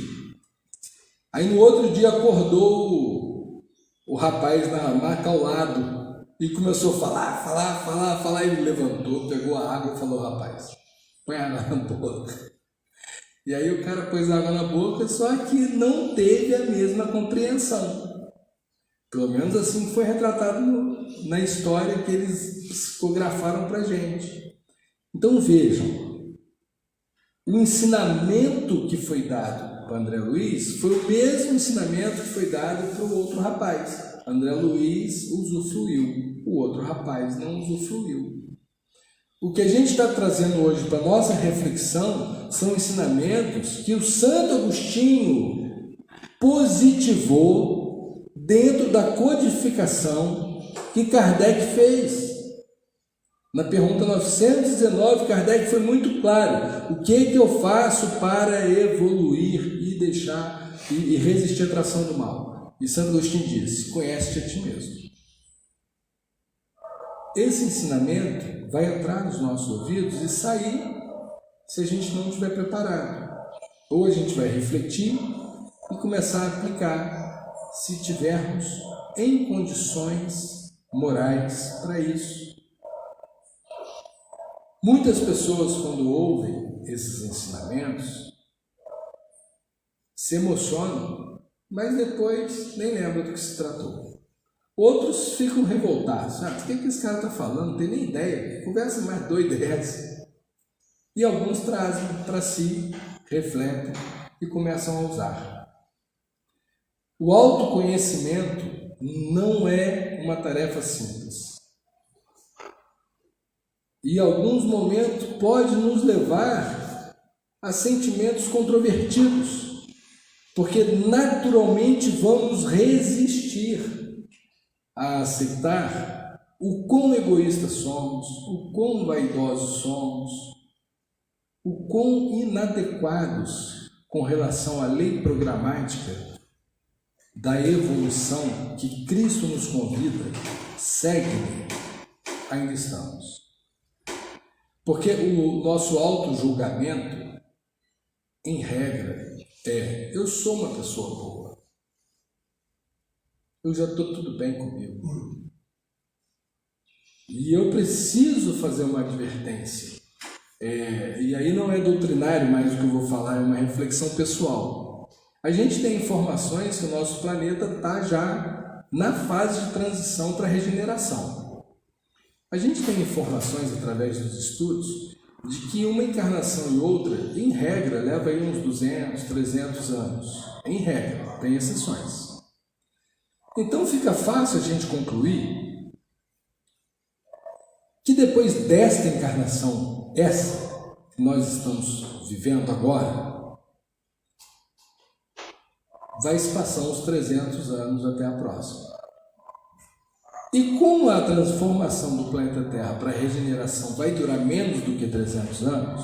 Aí no outro dia acordou o rapaz na maca ao lado e começou a falar. Ele levantou, pegou a água e falou, rapaz, põe a água na boca. E aí o cara pôs água na boca, só que não teve a mesma compreensão. Pelo menos assim foi retratado na história que eles psicografaram para a gente. Então vejam, o ensinamento que foi dado para André Luiz foi o mesmo ensinamento que foi dado para o outro rapaz. André Luiz usufruiu, o outro rapaz não usufruiu. O que a gente está trazendo hoje para a nossa reflexão são ensinamentos que o Santo Agostinho positivou dentro da codificação que Kardec fez. Na pergunta 919, Kardec foi muito claro. O que eu faço para evoluir e deixar e resistir à atração do mal? E Santo Agostinho diz, conhece-te a ti mesmo. Esse ensinamento vai entrar nos nossos ouvidos e sair se a gente não estiver preparado. Ou a gente vai refletir e começar a aplicar se tivermos em condições morais para isso. Muitas pessoas, quando ouvem esses ensinamentos, se emocionam, mas depois nem lembram do que se tratou. Outros ficam revoltados. O que esse cara está falando? Não tem nem ideia. Que conversa mais doida é essa? E alguns trazem para si, refletem e começam a usar. O autoconhecimento não é uma tarefa simples. E em alguns momentos pode nos levar a sentimentos controvertidos, porque naturalmente vamos resistir a aceitar o quão egoístas somos, o quão vaidosos somos, o quão inadequados com relação à lei programática da evolução que Cristo nos convida, segue ainda estamos. Porque o nosso auto-julgamento, em regra, eu sou uma pessoa boa. Eu já estou tudo bem comigo. E eu preciso fazer uma advertência. E aí não é doutrinário mais o que eu vou falar, é uma reflexão pessoal. A gente tem informações que o nosso planeta está já na fase de transição para regeneração. A gente tem informações através dos estudos de que uma encarnação e outra, em regra, leva aí uns 200, 300 anos. Em regra, tem exceções. Então fica fácil a gente concluir que depois desta encarnação, essa que nós estamos vivendo agora, vai se passar uns 300 anos até a próxima. E como a transformação do planeta Terra para a regeneração vai durar menos do que 300 anos,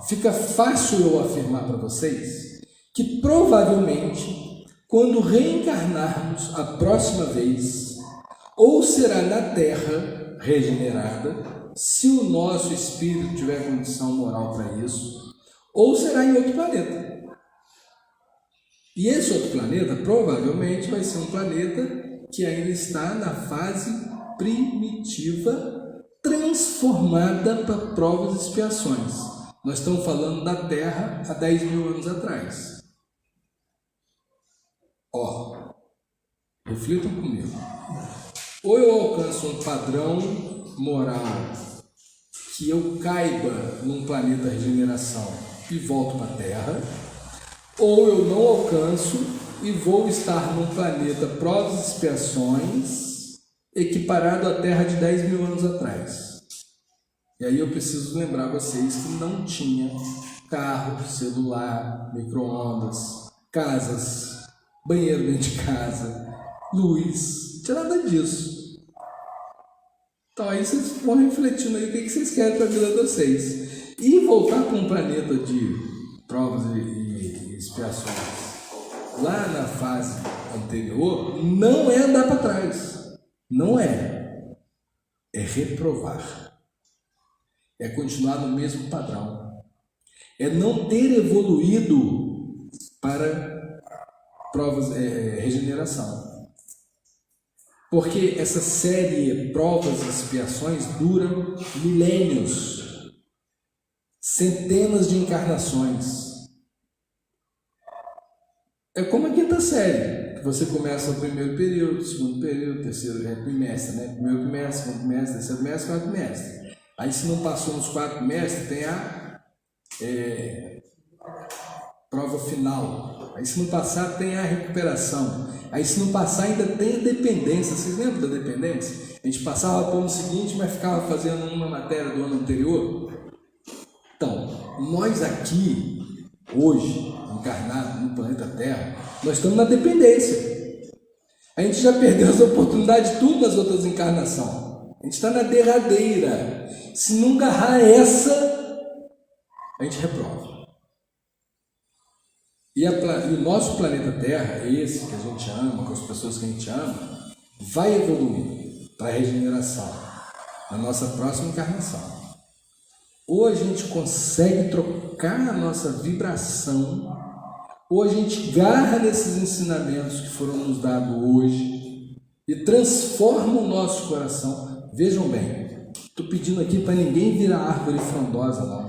fica fácil eu afirmar para vocês que provavelmente, quando reencarnarmos a próxima vez, ou será na Terra regenerada, se o nosso espírito tiver condição moral para isso, ou será em outro planeta. E esse outro planeta provavelmente vai ser um planeta que ainda está na fase primitiva, transformada para provas e expiações. Nós estamos falando da Terra há 10 mil anos atrás. Reflitam comigo. Ou eu alcanço um padrão moral que eu caiba num planeta regeneração e volto para a Terra, ou eu não alcanço e vou estar num planeta provas e expiações equiparado à Terra de 10 mil anos atrás. E aí eu preciso lembrar vocês que não tinha carro, celular, micro-ondas, casas, banheiro dentro de casa, luz, não tinha nada disso. Então aí vocês vão refletindo aí o que vocês querem para a vida de vocês. E voltar para um planeta de provas e expiações lá na fase anterior não é andar para trás, não é reprovar, é continuar no mesmo padrão, é não ter evoluído para provas, regeneração, porque essa série provas e expiações dura milênios, centenas de encarnações. É como a quinta série, que você começa o primeiro período, segundo período, terceiro bimestre, né? Primeiro bimestre, segundo bimestre, terceiro bimestre, quarto bimestre. Aí se não passou nos 4 bimestres, tem a prova final. Aí se não passar, tem a recuperação. Aí se não passar, ainda tem a dependência. Vocês lembram da dependência? A gente passava para o ano seguinte, mas ficava fazendo uma matéria do ano anterior. Então, nós aqui, hoje, encarnados no planeta Terra, nós estamos na dependência. A gente já perdeu as oportunidades de tudo nas outras encarnações. A gente está na derradeira. Se não agarrar essa, a gente reprova. E o nosso planeta Terra, esse que a gente ama, com as pessoas que a gente ama, vai evoluir para a regeneração na nossa próxima encarnação. Ou a gente consegue trocar a nossa vibração, ou a gente agarra nesses ensinamentos que foram nos dados hoje e transforma o nosso coração. Vejam bem, Estou pedindo aqui para ninguém virar árvore frondosa, não.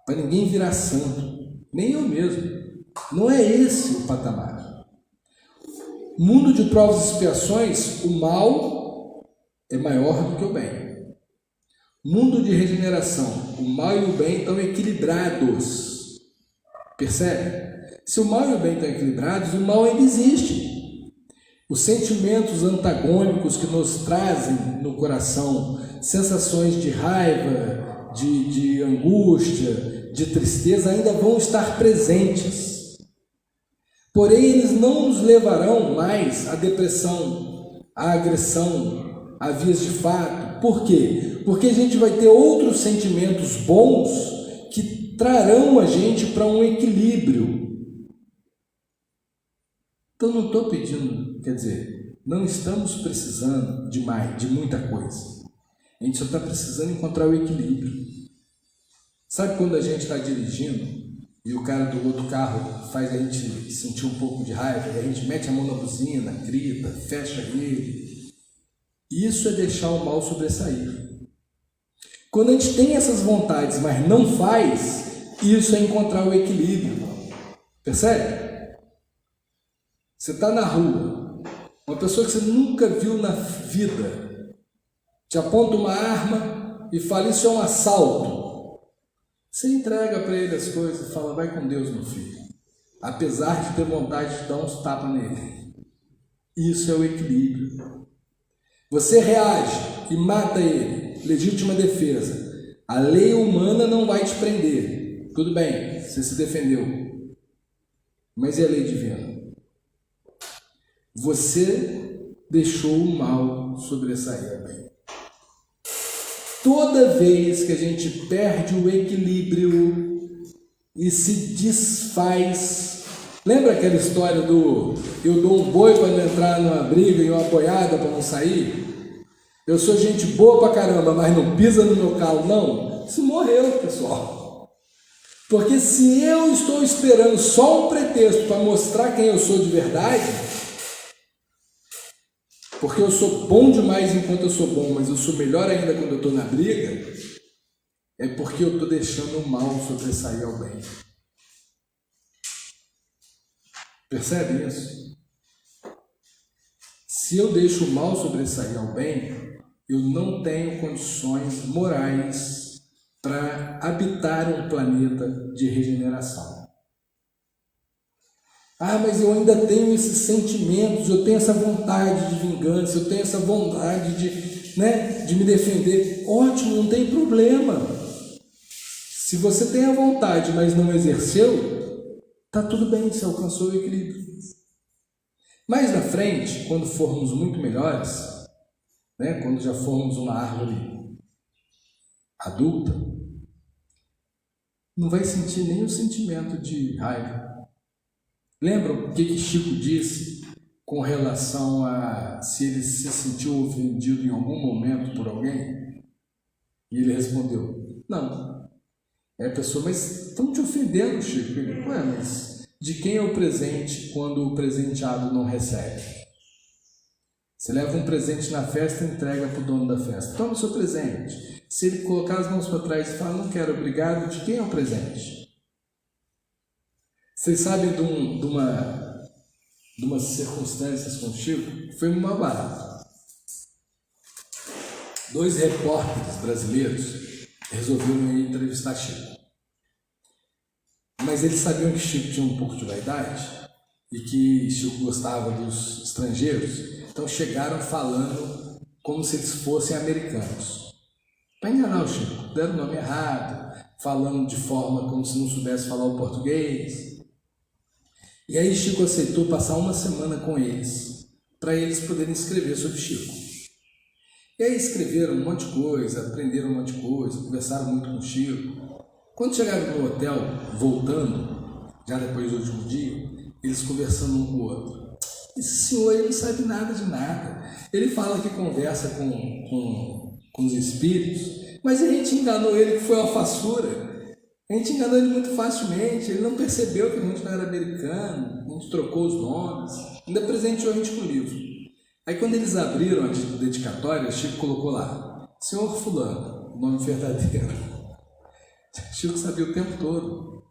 Para ninguém virar santo. Nem eu mesmo. Não é esse o patamar. Mundo de provas e expiações, o mal é maior do que o bem. Mundo de regeneração, o mal e o bem estão equilibrados. Percebe? Se o mal e o bem estão equilibrados, o mal ainda existe. Os sentimentos antagônicos que nos trazem no coração sensações de raiva, de angústia, de tristeza ainda vão estar presentes. Porém, eles não nos levarão mais à depressão, à agressão, a vias de fato. Por quê? Porque a gente vai ter outros sentimentos bons que trarão a gente para um equilíbrio. Então não estou pedindo, quer dizer, não estamos precisando de muita coisa. A gente só está precisando encontrar o equilíbrio. Sabe quando a gente está dirigindo e o cara do outro carro faz a gente sentir um pouco de raiva, e a gente mete a mão na buzina, grita, fecha ele? Isso é deixar o mal sobressair. Quando a gente tem essas vontades, mas não faz, isso é encontrar o equilíbrio. Percebe? Você está na rua, uma pessoa que você nunca viu na vida, te aponta uma arma e fala, isso é um assalto. Você entrega para ele as coisas e fala, vai com Deus, meu filho. Apesar de ter vontade de dar uns tapas nele. Isso é o equilíbrio. Você reage e mata ele, legítima defesa. A lei humana não vai te prender. Tudo bem, você se defendeu. Mas e a lei divina? Você deixou o mal sobressair bem. Toda vez que a gente perde o equilíbrio e se desfaz, lembra aquela história do eu dou um boi para não entrar numa briga e uma boiada para não sair? Eu sou gente boa pra caramba, mas não pisa no meu calo, não? Isso morreu, pessoal. Porque se eu estou esperando só um pretexto para mostrar quem eu sou de verdade, porque eu sou bom demais enquanto eu sou bom, mas eu sou melhor ainda quando eu estou na briga, é porque eu estou deixando o mal sobressair ao bem. Percebe isso? Se eu deixo o mal sobressair ao bem, eu não tenho condições morais para habitar um planeta de regeneração. Ah, mas eu ainda tenho esses sentimentos, eu tenho essa vontade de vingança, eu tenho essa vontade de me defender. Ótimo, não tem problema. Se você tem a vontade, mas não exerceu, tá tudo bem, você alcançou o equilíbrio. Mais na frente, quando formos muito melhores, quando já formos uma árvore adulta, não vai sentir nenhum sentimento de raiva. Lembra o que Chico disse com relação a se ele se sentiu ofendido em algum momento por alguém? E ele respondeu, não. É a pessoa, mas estão te ofendendo, Chico. Ele, ué, mas de quem é o presente quando o presenteado não recebe? Você leva um presente na festa e entrega para o dono da festa. Toma o seu presente. Se ele colocar as mãos para trás e falar, não quero, obrigado, de quem é o presente? Vocês sabem de umas circunstâncias com o Chico? Foi uma barata. 2 repórteres brasileiros resolveram ir entrevistar Chico. Mas eles sabiam que Chico tinha um pouco de vaidade e que Chico gostava dos estrangeiros, então chegaram falando como se eles fossem americanos. Para enganar o Chico, deram o nome errado, falando de forma como se não soubesse falar o português. E aí Chico aceitou passar uma semana com eles, para eles poderem escrever sobre Chico. E aí escreveram um monte de coisa, aprenderam um monte de coisa, conversaram muito com Chico. Quando chegaram no hotel, voltando, já depois do último dia, eles conversando um com o outro. Esse senhor aí não sabe nada de nada. Ele fala que conversa com os espíritos, mas a gente enganou ele que foi alfaçura. A gente enganou ele muito facilmente, ele não percebeu que a gente não era americano, a gente trocou os nomes, ainda presenteou a gente com o livro. Aí quando eles abriram a dedicatória, Chico colocou lá, Senhor fulano, o nome verdadeiro. Chico sabia o tempo todo.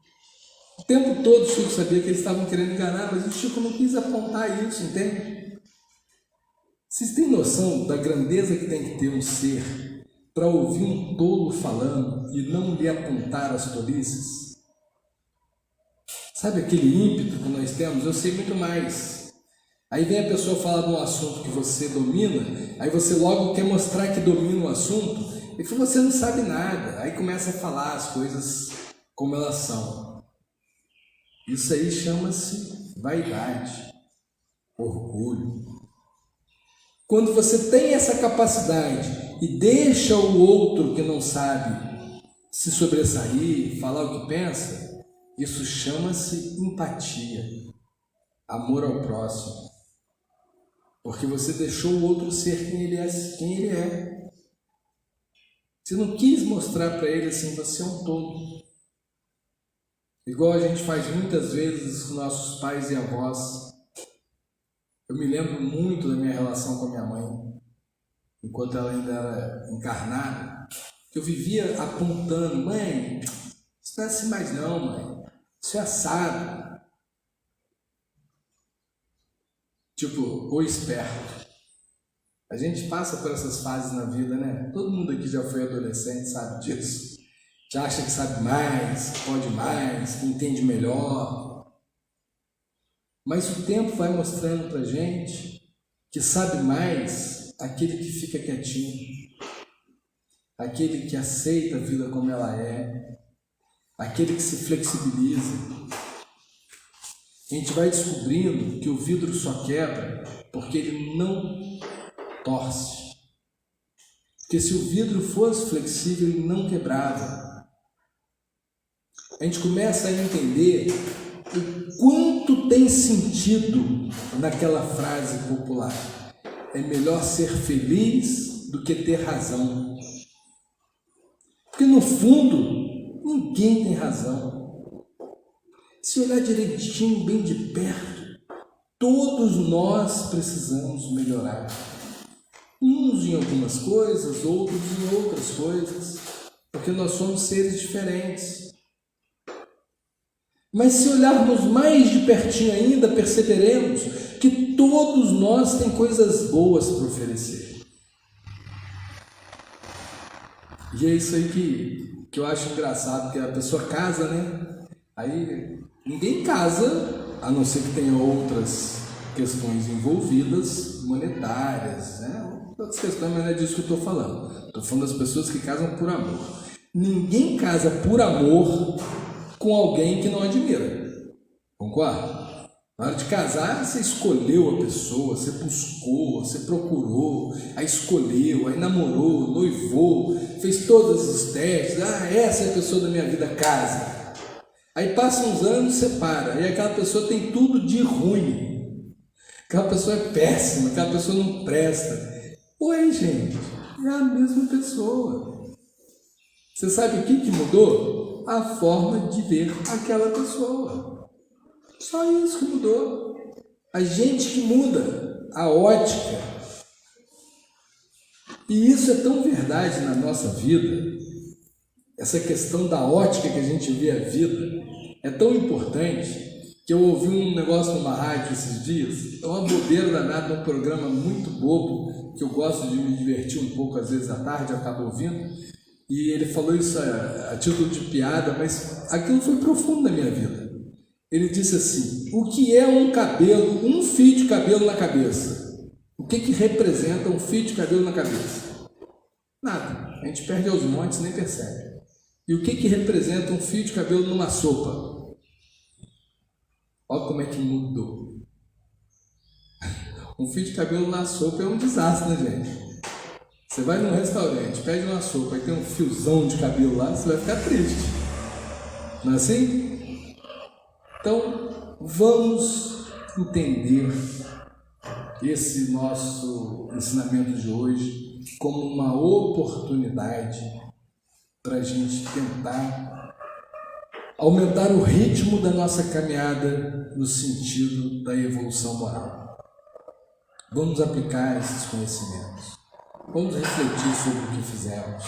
O tempo todo o Chico sabia que eles estavam querendo enganar, mas o Chico não quis apontar isso, entende? Vocês têm noção da grandeza que tem que ter um ser para ouvir um tolo falando e não lhe apontar as tolices? Sabe aquele ímpeto que nós temos? Eu sei muito mais. Aí vem a pessoa falar de um assunto que você domina, aí você logo quer mostrar que domina o assunto, e que você não sabe nada. Aí começa a falar as coisas como elas são. Isso aí chama-se vaidade, orgulho. Quando você tem essa capacidade e deixa o outro que não sabe se sobressair, falar o que pensa, isso chama-se empatia, amor ao próximo. Porque você deixou o outro ser quem ele é. Você não quis mostrar para ele assim, você é um tolo. Igual a gente faz muitas vezes com nossos pais e avós. Eu me lembro muito da minha relação com a minha mãe, enquanto ela ainda era encarnada, que eu vivia apontando: mãe, isso não é assim mais não, mãe, isso é assado. Tipo, o esperto. A gente passa por essas fases na vida, né? Todo mundo aqui já foi adolescente, sabe disso. Já acha que sabe mais, que pode mais, que entende melhor. Mas o tempo vai mostrando pra gente que sabe mais aquele que fica quietinho, aquele que aceita a vida como ela é, aquele que se flexibiliza. A gente vai descobrindo que o vidro só quebra porque ele não torce. Porque se o vidro fosse flexível, ele não quebrava. A gente começa a entender o quanto tem sentido naquela frase popular: é melhor ser feliz do que ter razão. Porque no fundo, ninguém tem razão. Se olhar direitinho, bem de perto, todos nós precisamos melhorar. Uns em algumas coisas, outros em outras coisas, porque nós somos seres diferentes. Mas se olharmos mais de pertinho ainda, perceberemos que todos nós temos coisas boas para oferecer. E é isso aí que eu acho engraçado, porque a pessoa casa, né? Aí ninguém casa, a não ser que tenha outras questões envolvidas, monetárias, né? Outras questões, mas não é disso que eu estou falando. Estou falando das pessoas que casam por amor. Ninguém casa por amor com alguém que não admira. Concorda? Na hora de casar, você escolheu a pessoa, você buscou, você procurou, aí escolheu, aí namorou, noivou, fez todos os testes. Essa é a pessoa da minha vida, casa. Aí passa uns anos, separa, e aquela pessoa tem tudo de ruim. Aquela pessoa é péssima, aquela pessoa não presta. Oi, gente, é a mesma pessoa. Você sabe o que mudou? A forma de ver aquela pessoa. Só isso que mudou. A gente que muda a ótica. E isso é tão verdade na nossa vida. Essa questão da ótica que a gente vê a vida é tão importante que eu ouvi um negócio numa rádio esses dias. É uma bobeira danada, um programa muito bobo, que eu gosto de me divertir um pouco às vezes à tarde, eu acabo ouvindo. E ele falou isso a título de piada, mas aquilo foi profundo na minha vida. Ele disse assim: o que é um cabelo, um fio de cabelo na cabeça? O que representa um fio de cabelo na cabeça? Nada. A gente perde aos montes e nem percebe. E o que representa um fio de cabelo numa sopa? Olha como é que mudou. Um fio de cabelo na sopa é um desastre, né, gente? Você vai num restaurante, pede uma sopa e tem um fiozão de cabelo lá, você vai ficar triste. Não é assim? Então, vamos entender esse nosso ensinamento de hoje como uma oportunidade para a gente tentar aumentar o ritmo da nossa caminhada no sentido da evolução moral. Vamos aplicar esses conhecimentos. Vamos refletir sobre o que fizemos.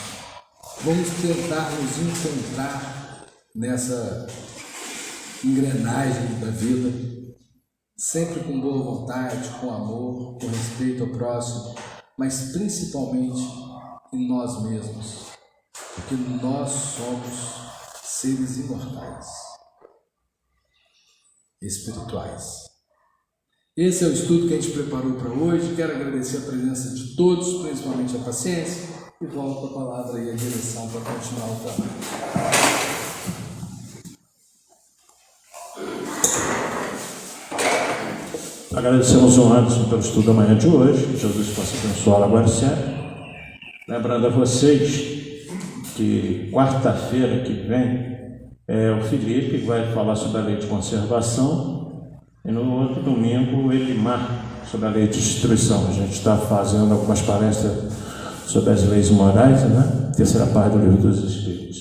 Vamos tentar nos encontrar nessa engrenagem da vida, sempre com boa vontade, com amor, com respeito ao próximo, mas principalmente em nós mesmos, porque nós somos seres imortais, espirituais. Esse é o estudo que a gente preparou para hoje. Quero agradecer a presença de todos, principalmente a paciência, e volto a palavra e a direção para continuar o trabalho. Agradecemos o Anderson pelo estudo da manhã de hoje, que Jesus possa abençoá-lo agora e sempre. Lembrando a vocês que quarta-feira que vem é o Felipe que vai falar sobre a lei de conservação e no outro domingo o Elimar sobre a lei de destruição. A gente está fazendo algumas palestras sobre as leis morais, né? Terceira parte do Livro dos Espíritos.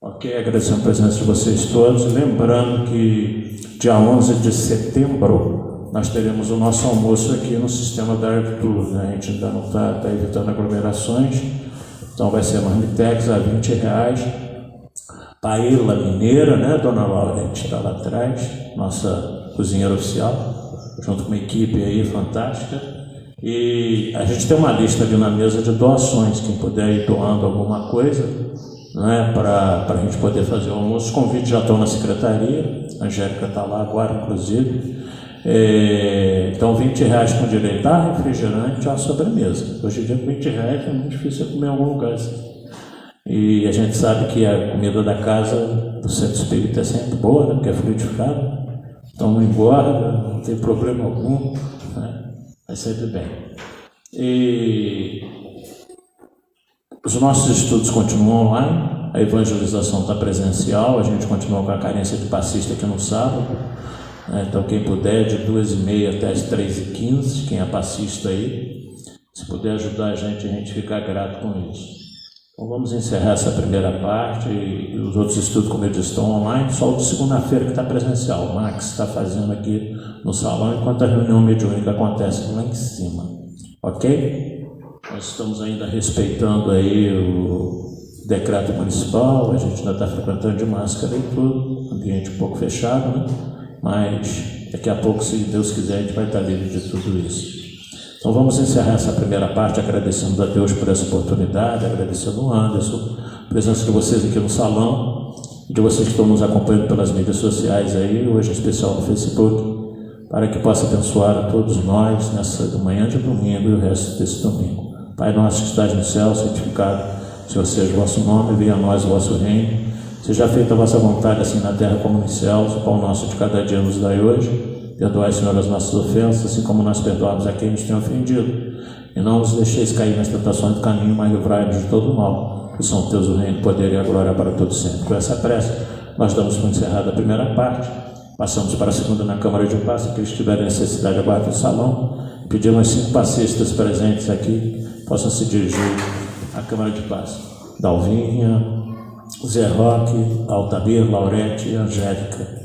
Ok? Agradecendo a presença de vocês todos. Lembrando que dia 11 de setembro nós teremos o nosso almoço aqui no sistema da Artur, né? A gente ainda não está evitando aglomerações, então vai ser marmitex a R$20. Paella mineira, né? Dona Laurete está lá atrás, nossa cozinheira oficial, junto com uma equipe aí fantástica. E a gente tem uma lista ali na mesa de doações, quem puder ir doando alguma coisa, né? Para a gente poder fazer o almoço. Os convites já estão na secretaria, a Angélica está lá agora, inclusive. Então R$20 com direito a refrigerante, a sobremesa. Hoje em dia com R$20 é muito difícil comer em algum lugar assim. E a gente sabe que a comida da casa do centro espírita é sempre boa, né? Porque é fluidificada, então não engorda, não tem problema algum, né? Vai sempre bem. E os nossos estudos continuam online, a evangelização está presencial, a gente continua com a carência de passista aqui no sábado. Então quem puder, de 2h30 até as 3h15, quem é passista aí, se puder ajudar a gente fica grato com isso. Então vamos encerrar essa primeira parte e os outros estudos, como eu disse, estão online, só o de segunda-feira que está presencial. O Max está fazendo aqui no salão, enquanto a reunião mediúnica acontece lá em cima. Ok? Nós estamos ainda respeitando aí o decreto municipal, a gente ainda está frequentando de máscara e tudo, ambiente um pouco fechado, né? Mas daqui a pouco, se Deus quiser, a gente vai estar livre de tudo isso. Então vamos encerrar essa primeira parte agradecendo a Deus por essa oportunidade, agradecendo o Anderson, a presença de vocês aqui no salão, de vocês que estão nos acompanhando pelas mídias sociais aí, hoje em especial no Facebook, para que possa abençoar a todos nós nessa manhã de domingo e o resto desse domingo. Pai nosso que estás no céu, santificado seja o vosso nome, venha a nós o vosso reino. Seja feita a vossa vontade, assim na terra como nos céus. O pão nosso de cada dia nos dai hoje. Perdoai, Senhor, as nossas ofensas, assim como nós perdoamos a quem nos tem ofendido. E não nos deixeis cair nas tentações do caminho, mas livrai-nos de todo o mal. Que são teus o reino, o poder e a glória para todos sempre. Com essa prece, nós damos por encerrada a primeira parte. Passamos para a segunda na Câmara de Paz. Se aqueles que tiverem necessidade, aguardem o salão. Pedimos aos 5 passistas presentes aqui possam se dirigir à Câmara de Paz. Dalvinha, Zé Roque, Altamir, Laurete e Angélica.